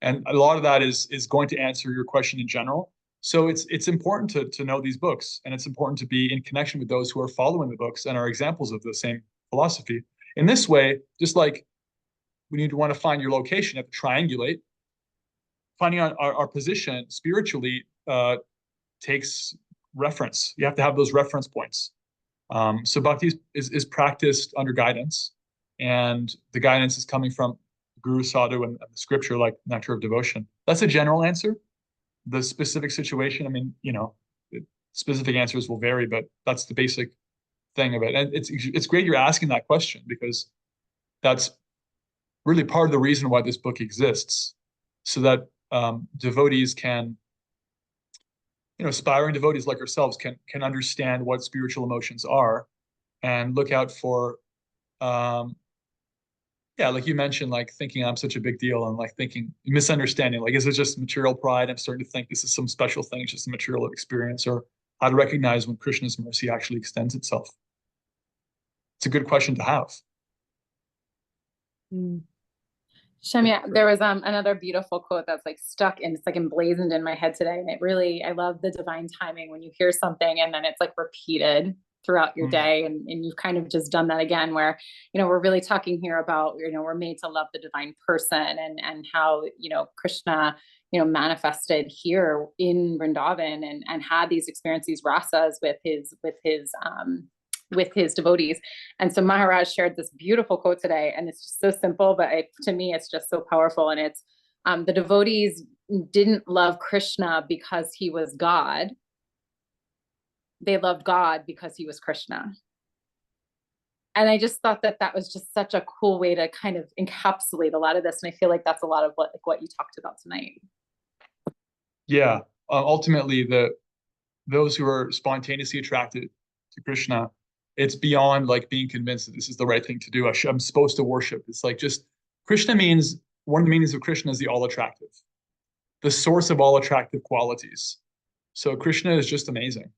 And a lot of that is going to answer your question in general. So it's important to know these books, and it's important to be in connection with those who are following the books and are examples of the same philosophy. In this way, just like we need to want to find your location, you have to triangulate. Finding out our position spiritually takes reference. You have to have those reference points. So bhakti is practiced under guidance, and the guidance is coming from Guru, Sadhu, and the scripture, like Nectar of Devotion. That's a general answer. The specific situation, I mean, specific answers will vary, but that's the basic thing of it. And it's great you're asking that question, because that's really part of the reason why this book exists, so that devotees can, aspiring devotees like ourselves can understand what spiritual emotions are and look out for, yeah, like you mentioned, like thinking I'm such a big deal, and like thinking misunderstanding, like, is it just material pride? I'm starting to think this is some special thing, it's just a material experience, or how to recognize when Krishna's mercy actually extends itself. It's a good question to have. Shamia, there was another beautiful quote that's like stuck and it's like emblazoned in my head today. And I love the divine timing when you hear something and then it's like repeated throughout your day. And you've kind of just done that again, where, we're really talking here about, we're made to love the divine person, and how, Krishna, manifested here in Vrindavan and had these experiences, these rasas with his devotees. And so Maharaj shared this beautiful quote today, and it's just so simple, but to me, it's just so powerful. And it's, the devotees didn't love Krishna because he was God. They loved God because he was Krishna. And I just thought that was just such a cool way to kind of encapsulate a lot of this. And I feel like that's a lot of what you talked about tonight. Yeah, ultimately, those who are spontaneously attracted to Krishna, it's beyond like being convinced that this is the right thing to do. I'm supposed to worship. It's like, just Krishna means, one of the meanings of Krishna is the all attractive, the source of all attractive qualities. So Krishna is just amazing.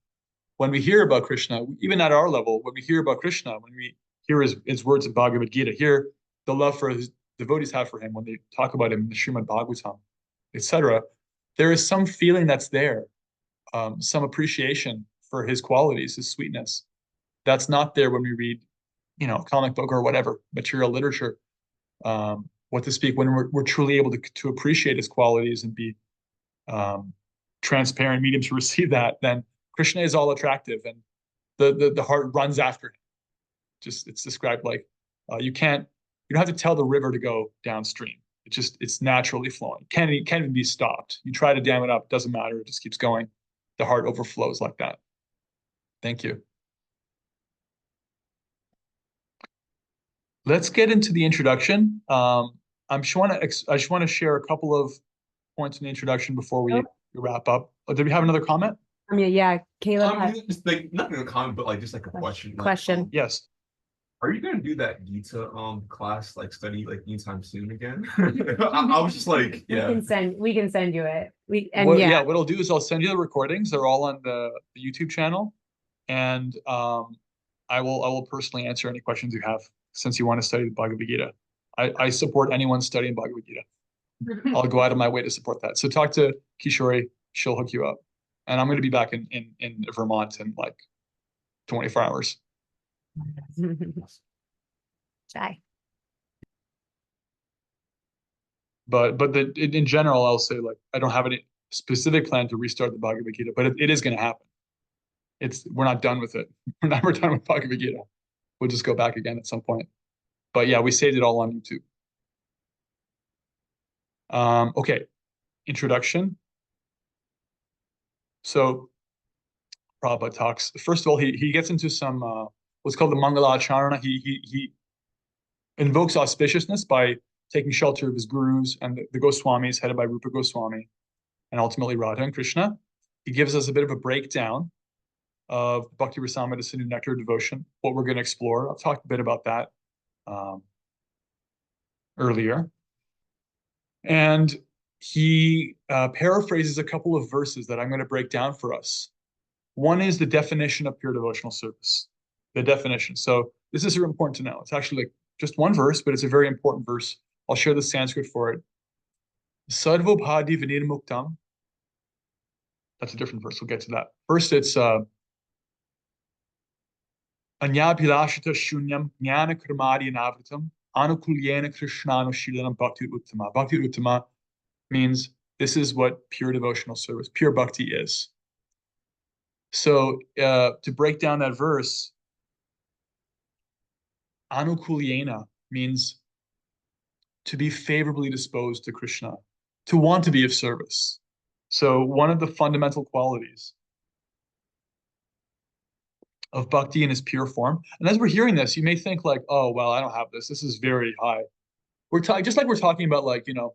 When we hear about Krishna, even at our level, when we hear about Krishna, when we hear his words in Bhagavad Gita, hear the love for his devotees have for him, when they talk about him in the Srimad Bhagavatam, etc., there is some feeling that's there, some appreciation for his qualities, his sweetness. That's not there when we read, comic book or whatever material literature. What to speak when we're truly able to appreciate his qualities and be transparent medium to receive that, then Krishna is all attractive, and the heart runs after him. It's described like you don't have to tell the river to go downstream. It's naturally flowing. Can't even be stopped. You try to dam it up, doesn't matter. It just keeps going. The heart overflows like that. Thank you. Let's get into the introduction. I just want to share a couple of points in the introduction before we Oh. wrap up. Did we have another comment? I mean, yeah, Caleb had Just like not a comment, but like just like a question. Like, question. Yes. are you gonna do that Gita class like study like anytime soon again? I was just like, We yeah. can send you it. Yeah, what I'll do is I'll send you the recordings. They're all on the YouTube channel. And I will personally answer any questions you have since you want to study the Bhagavad Gita. I support anyone studying Bhagavad Gita. I'll go out of my way to support that. So talk to Kishori, she'll hook you up. And I'm going to be back in Vermont in like 24 hours. Shy. But in general, I'll say like I don't have any specific plan to restart the Bhagavad Gita, but it is going to happen. We're not done with it. We're never done with Bhagavad Gita. We'll just go back again at some point. But yeah, we saved it all on YouTube. Okay, introduction. So Prabhupada talks. First of all, he gets into some what's called the Mangala Acharana. He invokes auspiciousness by taking shelter of his gurus and the Goswamis headed by Rupa Goswami, and ultimately Radha and Krishna. He gives us a bit of a breakdown of Bhakti Rasamrita Sindhu Nectar devotion, what we're going to explore. I've talked a bit about that earlier. And he paraphrases a couple of verses that I'm going to break down for us. One is the definition of pure devotional service, the definition. So this is important to know. It's actually like just one verse, but it's a very important verse. I'll share the Sanskrit for it. Sarvobhadi Vinir Muktam. That's a different verse. We'll get to that. First, it's Anyabhilashita Shunyam Jnana Karmadi Anavritam Anukulyena Krishnanu Shilanam Bhakti Uttama. Bhakti Uttama means this is what pure devotional service, pure bhakti is. So to break down that verse, Anukulyena means to be favorably disposed to Krishna, to want to be of service. So one of the fundamental qualities of bhakti in its pure form. And as we're hearing this, you may think like, oh, well, I don't have this. This is very high. We're talking just like we're talking about like, you know,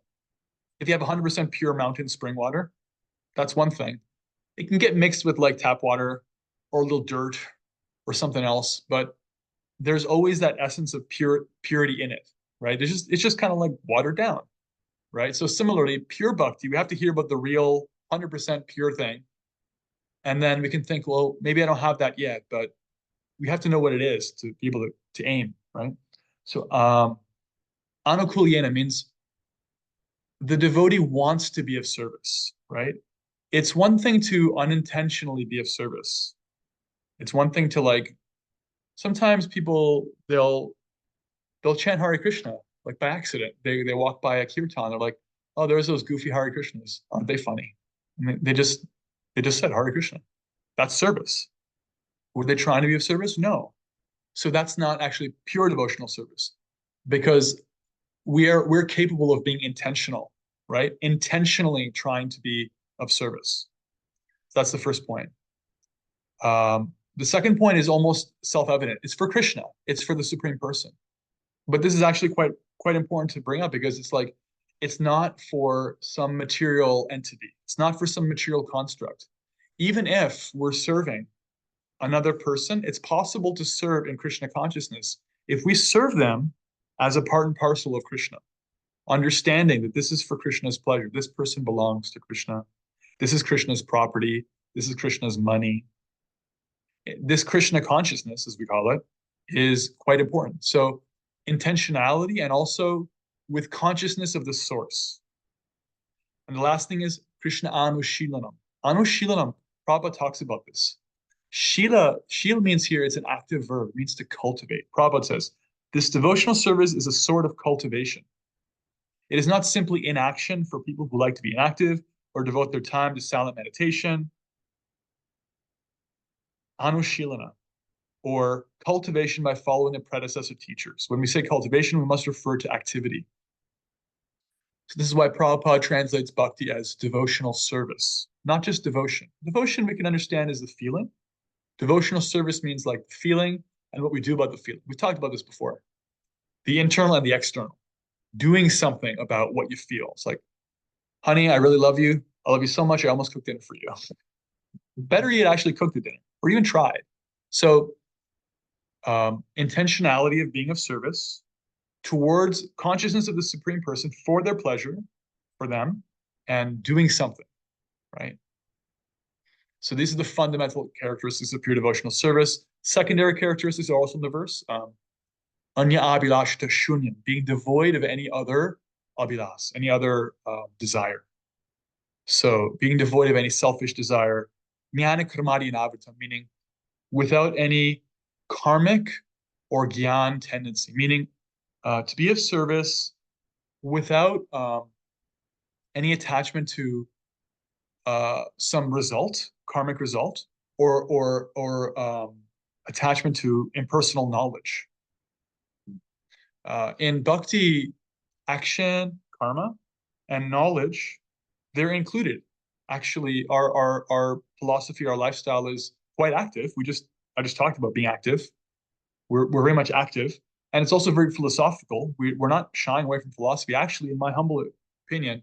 if you have 100% pure mountain spring water, that's one thing. It can get mixed with like tap water or a little dirt or something else, but there's always that essence of purity in it, right? It's just kind of like watered down, right? So similarly, pure bhakti, we have to hear about the real 100% pure thing. And then we can think, well, maybe I don't have that yet, but we have to know what it is to be able to aim, right? So anukulyena means the devotee wants to be of service, right? It's one thing to unintentionally be of service. It's one thing to like, sometimes people, they'll chant Hare Krishna, like by accident. They walk by a kirtan, they're like, oh, there's those goofy Hare Krishnas. Aren't they funny? And they just said Hare Krishna. That's service. Were they trying to be of service? No. So that's not actually pure devotional service, because we're capable of being intentional, right? Intentionally trying to be of service. So that's the first point. The second point is almost self-evident. It's for Krishna. It's for the Supreme Person. But this is actually quite important to bring up, because it's like, it's not for some material entity. It's not for some material construct. Even if we're serving another person, it's possible to serve in Krishna consciousness if we serve them as a part and parcel of Krishna, understanding that this is for Krishna's pleasure. This person belongs to Krishna. This is Krishna's property. This is Krishna's money. This Krishna consciousness, as we call it, is quite important. So intentionality, and also with consciousness of the source. And the last thing is Krishna Anushilanam. Anushilanam, Prabhupada talks about this. Shila means here, it's an active verb, it means to cultivate. Prabhupada says, this devotional service is a sort of cultivation. It is not simply inaction for people who like to be inactive or devote their time to silent meditation. Anushilana, or cultivation by following the predecessor teachers. When we say cultivation, we must refer to activity. So this is why Prabhupada translates bhakti as devotional service, not just devotion. Devotion we can understand as the feeling. Devotional service means like the feeling and what we do about the feeling. We've talked about this before. The internal and the external. doing something about what you feel. It's like, honey, I really love you. I love you so much. I almost cooked dinner for you. Better yet, actually cook the dinner or even try it. So intentionality of being of service towards consciousness of the Supreme Person for their pleasure, for them, and doing something, right? So these are the fundamental characteristics of pure devotional service. Secondary characteristics are also in the verse. Anya abhilashta shunyam, being devoid of any other abhilas, any other desire. So being devoid of any selfish desire, jnana karmadi navritam, meaning without any karmic or gyan tendency, meaning to be of service without any attachment to some result, karmic result, or attachment to impersonal knowledge. In bhakti, action, karma, and knowledge, they're included. Actually, our philosophy, our lifestyle is quite active. I just talked about being active. We're very much active, and it's also very philosophical. We're not shying away from philosophy. Actually, in my humble opinion,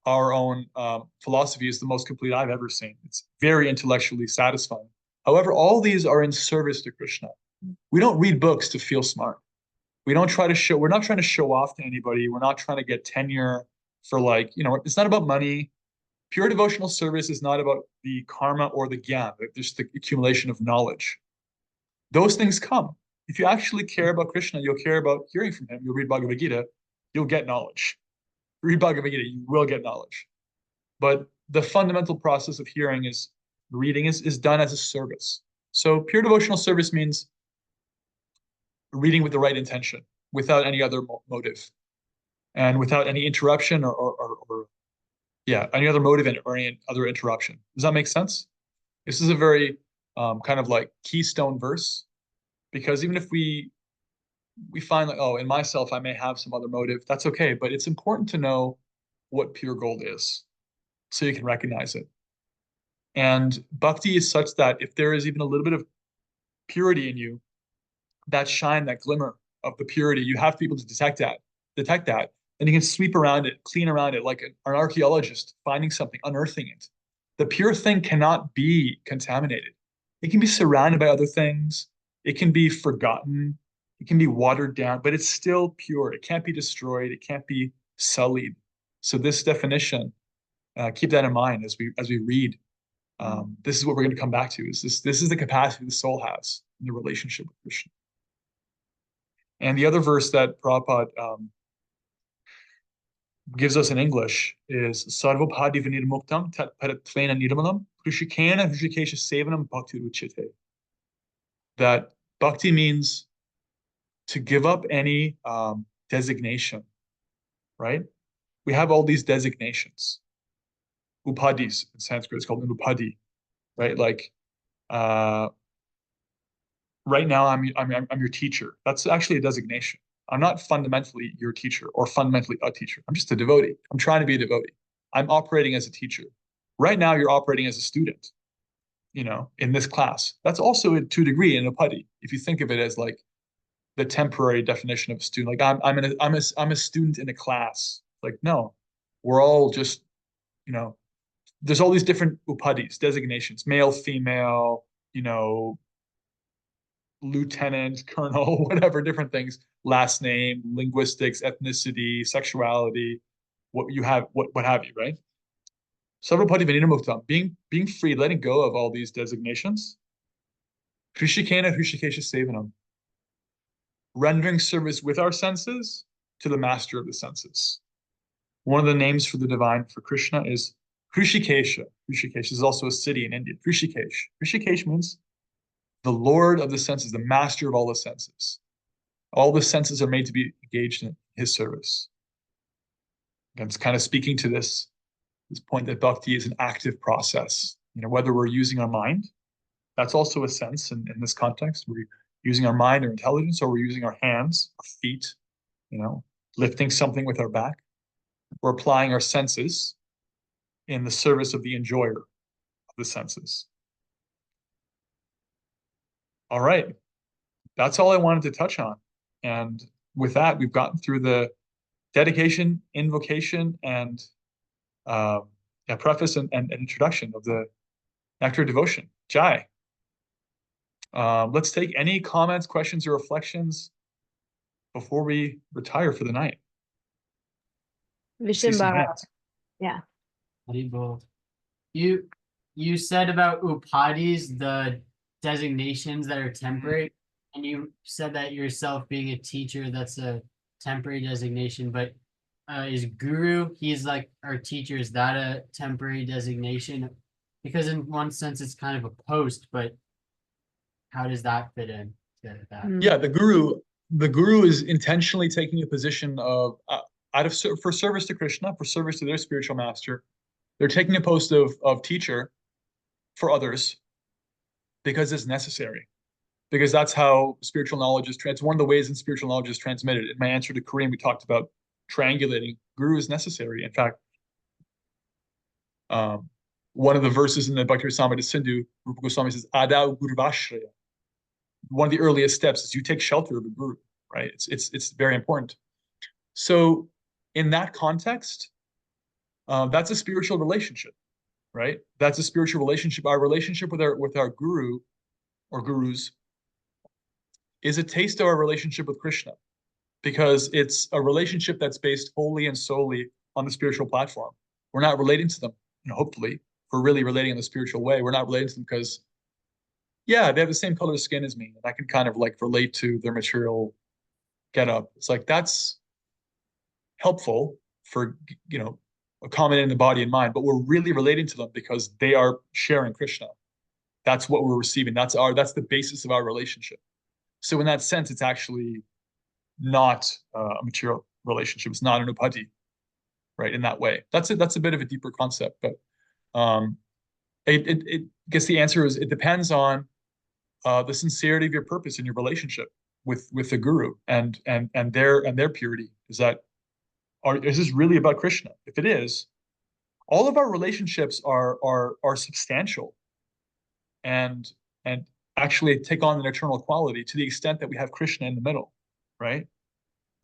our own philosophy is the most complete I've ever seen. It's very intellectually satisfying. However, all these are in service to Krishna. We don't read books to feel smart. We're not trying to show off to anybody. We're not trying to get tenure for it's not about money. Pure devotional service is not about the karma or the gyan, just the accumulation of knowledge. Those things come. If you actually care about Krishna, you'll care about hearing from him. You'll read Bhagavad Gita, you'll get knowledge. Read Bhagavad Gita, you will get knowledge. But the fundamental process of reading is done as a service. So pure devotional service means reading with the right intention, without any other motive, and without any interruption or any other motive or any other interruption. Does that make sense? This is a very kind of like keystone verse, because even if we find like, oh, in myself, I may have some other motive, that's okay. But it's important to know what pure gold is so you can recognize it. And bhakti is such that if there is even a little bit of purity in you, that shine, that glimmer of the purity, you have to be able to detect that. And you can sweep around it, clean around it, like an archaeologist finding something, unearthing it. The pure thing cannot be contaminated. It can be surrounded by other things. It can be forgotten. It can be watered down, but it's still pure. It can't be destroyed. It can't be sullied. So this definition, keep that in mind as we read. This is what we're going to come back to. This is the capacity the soul has in the relationship with Krishna. And the other verse that Prabhupada gives us in English is Sarvabhadi Vinirmuktam Tat Paratvena Nirmalam Krishikena Hrishikesha Sevanam Bhakti Ruchite. That bhakti means to give up any designation, right? We have all these designations. Upadis in Sanskrit, it's called an upadi, right? Like right now I'm your teacher. That's actually a designation. I'm not fundamentally your teacher or fundamentally a teacher. I'm just a devotee. I'm trying to be a devotee. I'm operating as a teacher. Right now you're operating as a student, in this class. That's also to a degree an upadi. If you think of it as like the temporary definition of a student, like I'm a student in a class. Like, no, we're all just, there's all these different upadis, designations, male, female, lieutenant, colonel, whatever, different things, last name, linguistics, ethnicity, sexuality, what have you, right? Sarvapati Vinita Muktam, being free, letting go of all these designations. Hrishikena Hrishikesha Sevanam, rendering service with our senses to the master of the senses. One of the names for the divine, for Krishna, is Hrishikesha. Hrishikesh is also a city in India. Hrishikesh. Hrishikesh means the Lord of the senses, the master of all the senses. All the senses are made to be engaged in his service. Again, it's kind of speaking to this point that bhakti is an active process. Whether we're using our mind, that's also a sense in this context. We're using our mind or intelligence, or we're using our hands, our feet, lifting something with our back. We're applying our senses in the service of the enjoyer of the senses. All right. That's all I wanted to touch on. And with that, we've gotten through the dedication, invocation, and yeah, preface and introduction of the Nectar of Devotion. Jai, let's take any comments, questions, or reflections before we retire for the night. See some Vishambhara. hands. Yeah. Haribol. You said about upadis, the designations that are temporary, and you said that yourself being a teacher, that's a temporary designation, but is guru, he's like our teacher, is that a temporary designation? Because in one sense it's kind of a post, but how does that fit in to that? Yeah, the guru is intentionally taking a position of for service to Krishna, for service to their spiritual master. They're taking a post of teacher for others because it's necessary, because that's how spiritual knowledge is. It's one of the ways in spiritual knowledge is transmitted. In my answer to Kareem, we talked about triangulating. Guru is necessary. In fact, one of the verses in the Bhakti Rasamrita Sindhu, Rupa Goswami says, "Ada Guruvashraya." One of the earliest steps is you take shelter of a guru, right? It's very important. So in that context, that's a spiritual relationship, right? That's a spiritual relationship. Our relationship with our guru or gurus is a taste of our relationship with Krishna, because it's a relationship that's based wholly and solely on the spiritual platform. We're not relating to them, hopefully, if we're really relating in the spiritual way. We're not relating to them because, yeah, they have the same color skin as me, and I can kind of like relate to their material getup. It's like that's helpful for accommodating the body and mind, but we're really relating to them because they are sharing Krishna. That's what we're receiving. That's the basis of our relationship. So in that sense, it's actually not a material relationship. It's not an upati, right? In that way, that's a bit of a deeper concept. But I guess the answer is it depends on the sincerity of your purpose in your relationship with the guru and their purity. Is this really about Krishna? If it is, all of our relationships are substantial and actually take on an eternal quality to the extent that we have Krishna in the middle, right?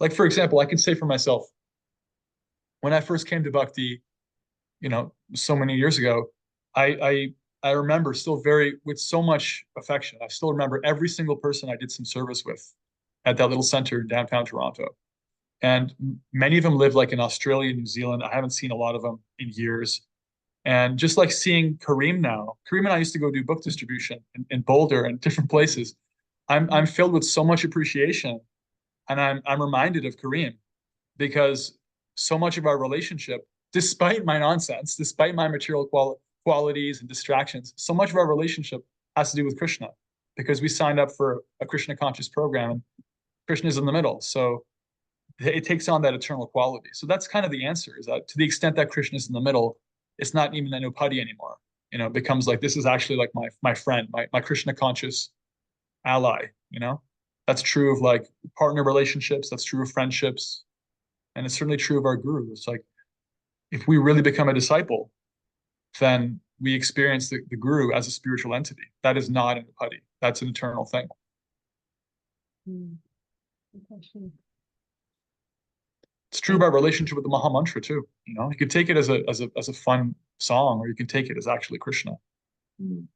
Like, for example, I can say for myself, when I first came to Bhakti, so many years ago, I remember still with so much affection. I still remember every single person I did some service with at that little center in downtown Toronto. And many of them live like in Australia, New Zealand. I haven't seen a lot of them in years. And just like seeing Kareem now, Kareem and I used to go do book distribution in Boulder and different places. I'm filled with so much appreciation, and I'm reminded of Kareem, because so much of our relationship, despite my nonsense, despite my material qualities and distractions, so much of our relationship has to do with Krishna, because we signed up for a Krishna conscious program, and Krishna is in the middle. So it takes on that eternal quality. So that's kind of the answer, is that to the extent that Krishna is in the middle, it's not even an upadi anymore. It becomes like, this is actually like my friend, my Krishna conscious ally. That's true of like partner relationships. That's true of friendships. And it's certainly true of our guru. It's like, if we really become a disciple, then we experience the guru as a spiritual entity. That is not an upadi. That's an eternal thing. Good question. It's true of our relationship with the Maha Mantra too. You can take it as a fun song, or you can take it as actually Krishna.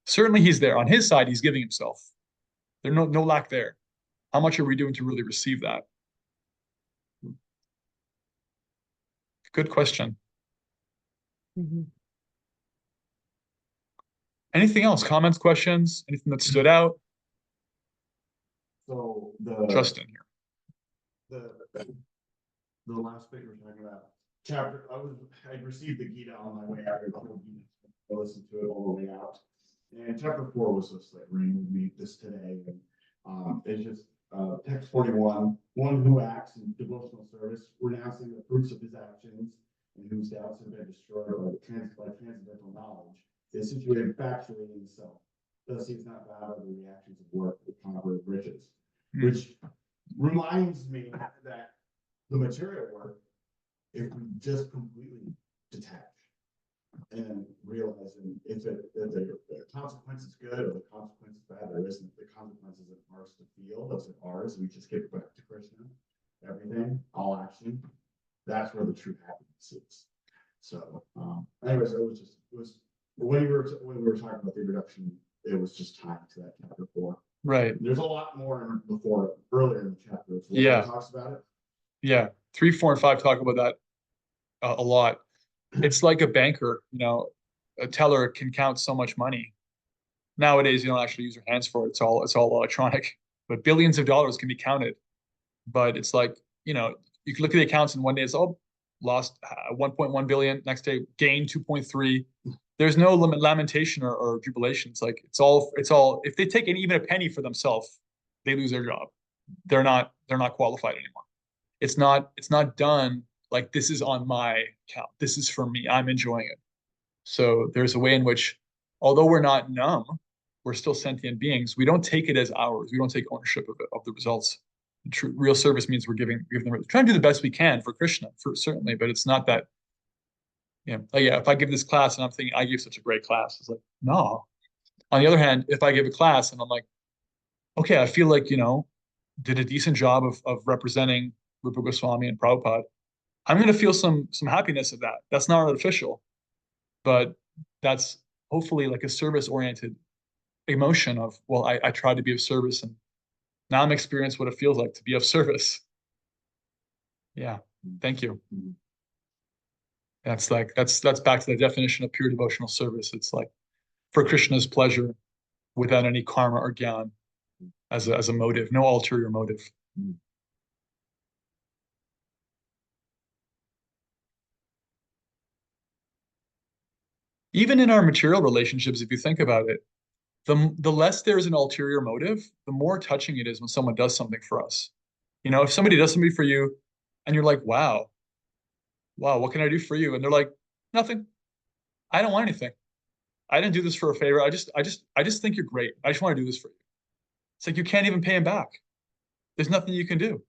Certainly he's there. On his side, he's giving himself. There's no lack there. How much are we doing to really receive that? Good question. Anything else? Comments, questions? Anything that stood out? So Justin here. The last bit we're talking about chapter, I received the Gita on my way out here, the whole Gita. I listened to it all the way out. And chapter 4 was just like ringing with me this today. And it's just text 41, one who acts in devotional service, renouncing the fruits of his actions, and whose doubts have been destroyed by transcendental knowledge, is situated factually in himself. Thus he is not bound by the reactions of work with conquer of riches. Which reminds me that the material work, if we just completely detach and realizing if the consequence is good or the consequence is bad, there isn't. The consequence isn't ours to feel, those are ours. We just give back to Krishna. Everything, all action. That's where the true happiness is. So, anyways, it was when we were talking about the introduction, it was just tied to that chapter 4. Right. There's a lot more earlier in the chapter. Yeah. Talks about it. Yeah. 3, 4, and 5 talk about that a lot. It's like a banker, a teller can count so much money. Nowadays, you don't actually use your hands for it. It's all electronic, but billions of dollars can be counted. But it's like, you can look at the accounts and one day it's, lost 1.1 billion. Next day, gain 2.3. There's no lamentation or jubilation. It's like, it's all, if they take even a penny for themselves, they lose their job. They're not qualified anymore. It's not done like, this is on my account. This is for me. I'm enjoying it. So there's a way in which, although we're not numb, we're still sentient beings. We don't take it as ours. We don't take ownership of the results. True real service means we're giving them, trying to do the best we can for Krishna, certainly, but it's not that, if I give this class and I'm thinking I gave such a great class, it's like, no. On the other hand, if I give a class and I'm like, okay, I feel like, did a decent job of representing Rupa Goswami and Prabhupada, I'm going to feel some happiness of that. That's not artificial, but that's hopefully like a service-oriented emotion of, well, I tried to be of service and now I'm experiencing what it feels like to be of service. Yeah, thank you. That's back to the definition of pure devotional service. It's like for Krishna's pleasure without any karma or gyan as a motive, no ulterior motive. Even in our material relationships, if you think about it, the less there is an ulterior motive, the more touching it is when someone does something for us. If somebody does something for you and you're like, wow, what can I do for you? And they're like, nothing. I don't want anything. I didn't do this for a favor. I just think you're great. I just want to do this for you. It's like, you can't even pay him back. There's nothing you can do.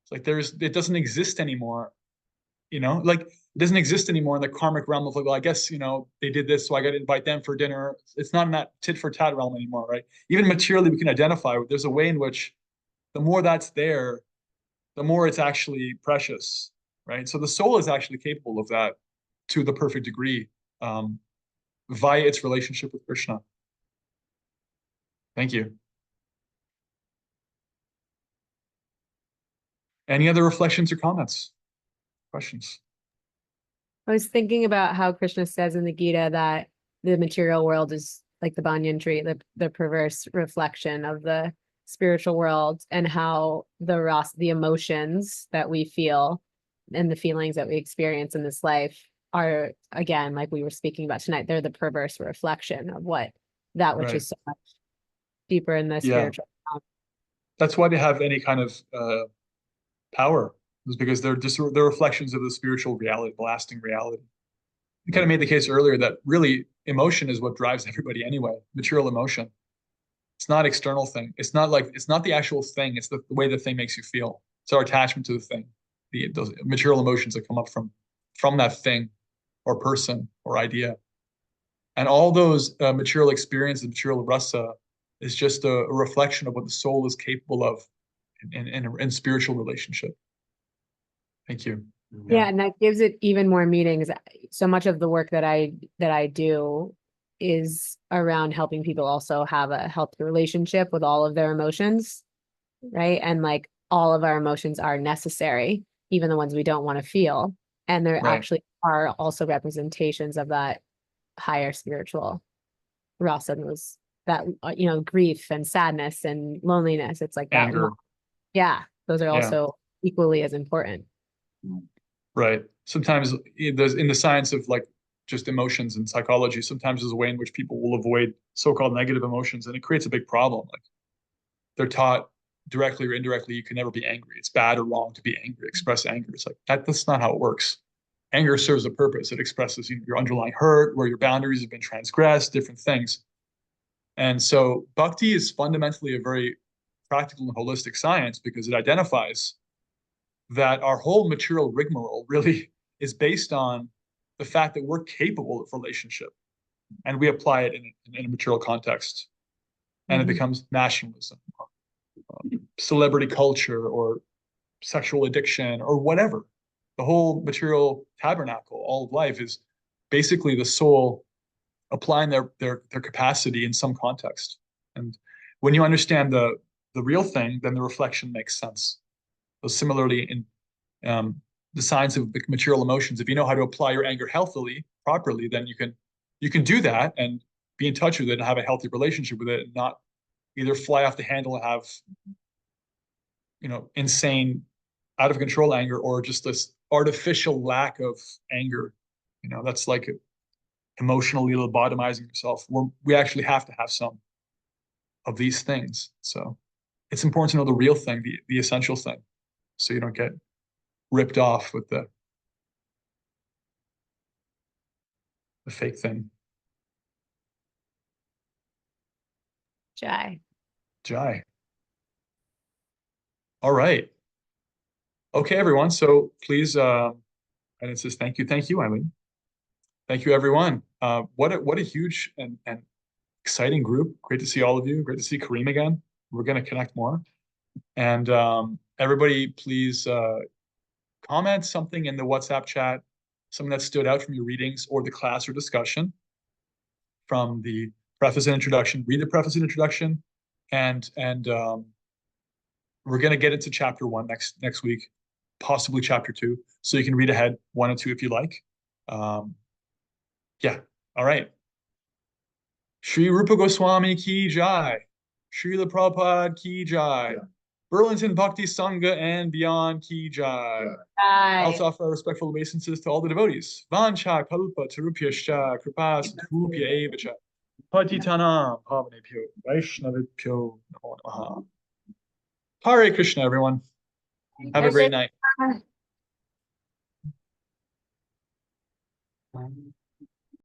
It's like, it doesn't exist anymore. Like, it doesn't exist anymore in the karmic realm of like, well, I guess, they did this, so I got to invite them for dinner. It's not in that tit for tat realm anymore, right? Even materially, we can identify, there's a way in which the more that's there, the more it's actually precious, right? So the soul is actually capable of that to the perfect degree, via its relationship with Krishna. Thank you. Any other reflections or comments? Questions? I was thinking about how Krishna says in the Gita that the material world is like the banyan tree, the perverse reflection of the spiritual world, and how the emotions that we feel and the feelings that we experience in this life are, again, like we were speaking about tonight, they're the perverse reflection of that which is so much deeper in the spiritual realm. That's why they have any kind of power, is because they're reflections of the spiritual reality, the lasting reality. You kind of made the case earlier that really emotion is what drives everybody anyway, material emotion. It's not external thing. It's not the actual thing. It's the way the thing makes you feel. It's our attachment to the thing, those material emotions that come up from that thing or person or idea. And all those material experiences, material rasa, is just a reflection of what the soul is capable of in spiritual relationship. Thank you. Yeah, and that gives it even more meanings. So much of the work that I do is around helping people also have a healthy relationship with all of their emotions, right? And like all of our emotions are necessary, even the ones we don't want to feel. And there actually are also representations of that higher spiritual rasa, that grief and sadness and loneliness. It's like anger. Yeah, those are also equally as important. Right. Sometimes in the science of like just emotions and psychology, sometimes there's a way in which people will avoid so-called negative emotions, and it creates a big problem. Like, they're taught directly or indirectly, you can never be angry. It's bad or wrong to be angry, express anger. It's like that's not how it works. Anger serves a purpose. It expresses your underlying hurt, where your boundaries have been transgressed, different things. And so bhakti is fundamentally a very practical and holistic science, because it identifies that our whole material rigmarole really is based on the fact that we're capable of relationship, and we apply it in a material context, and it becomes nationalism, celebrity culture, or sexual addiction, or whatever. The whole material tabernacle, all of life, is basically the soul applying their capacity in some context. And when you understand the real thing, then the reflection makes sense. So similarly, in the science of the material emotions, if you know how to apply your anger healthily, properly, then you can do that and be in touch with it and have a healthy relationship with it, and not either fly off the handle and have, insane, out of control anger, or just this artificial lack of anger. That's like emotionally lobotomizing yourself. We actually have to have some of these things. So it's important to know the real thing, the essential thing, so you don't get ripped off with the fake thing. Jai. Jai. All right. Okay, everyone. So please, and it says thank you, Eileen. Thank you, everyone. What a huge and exciting group. Great to see all of you. Great to see Kareem again. We're going to connect more. And everybody, please comment something in the WhatsApp chat, something that stood out from your readings or the class or discussion from the preface and introduction. Read the preface and introduction, and we're going to get into chapter 1 next week, possibly chapter 2, so you can read ahead 1 and 2 if you like. Yeah. All right. Sri Rupa Goswami ki jai. Srila Prabhupada ki jai. Yeah. Burlington Bhakti Sangha and beyond ki jai. I also offer our respectful obeisances to all the devotees. Vancha kalpa tarupyascha kripa sindhupya evacha. Patitanam pavanebhyo vaishnavibhyo namo namaha. Hare Krishna, everyone. Have a great night.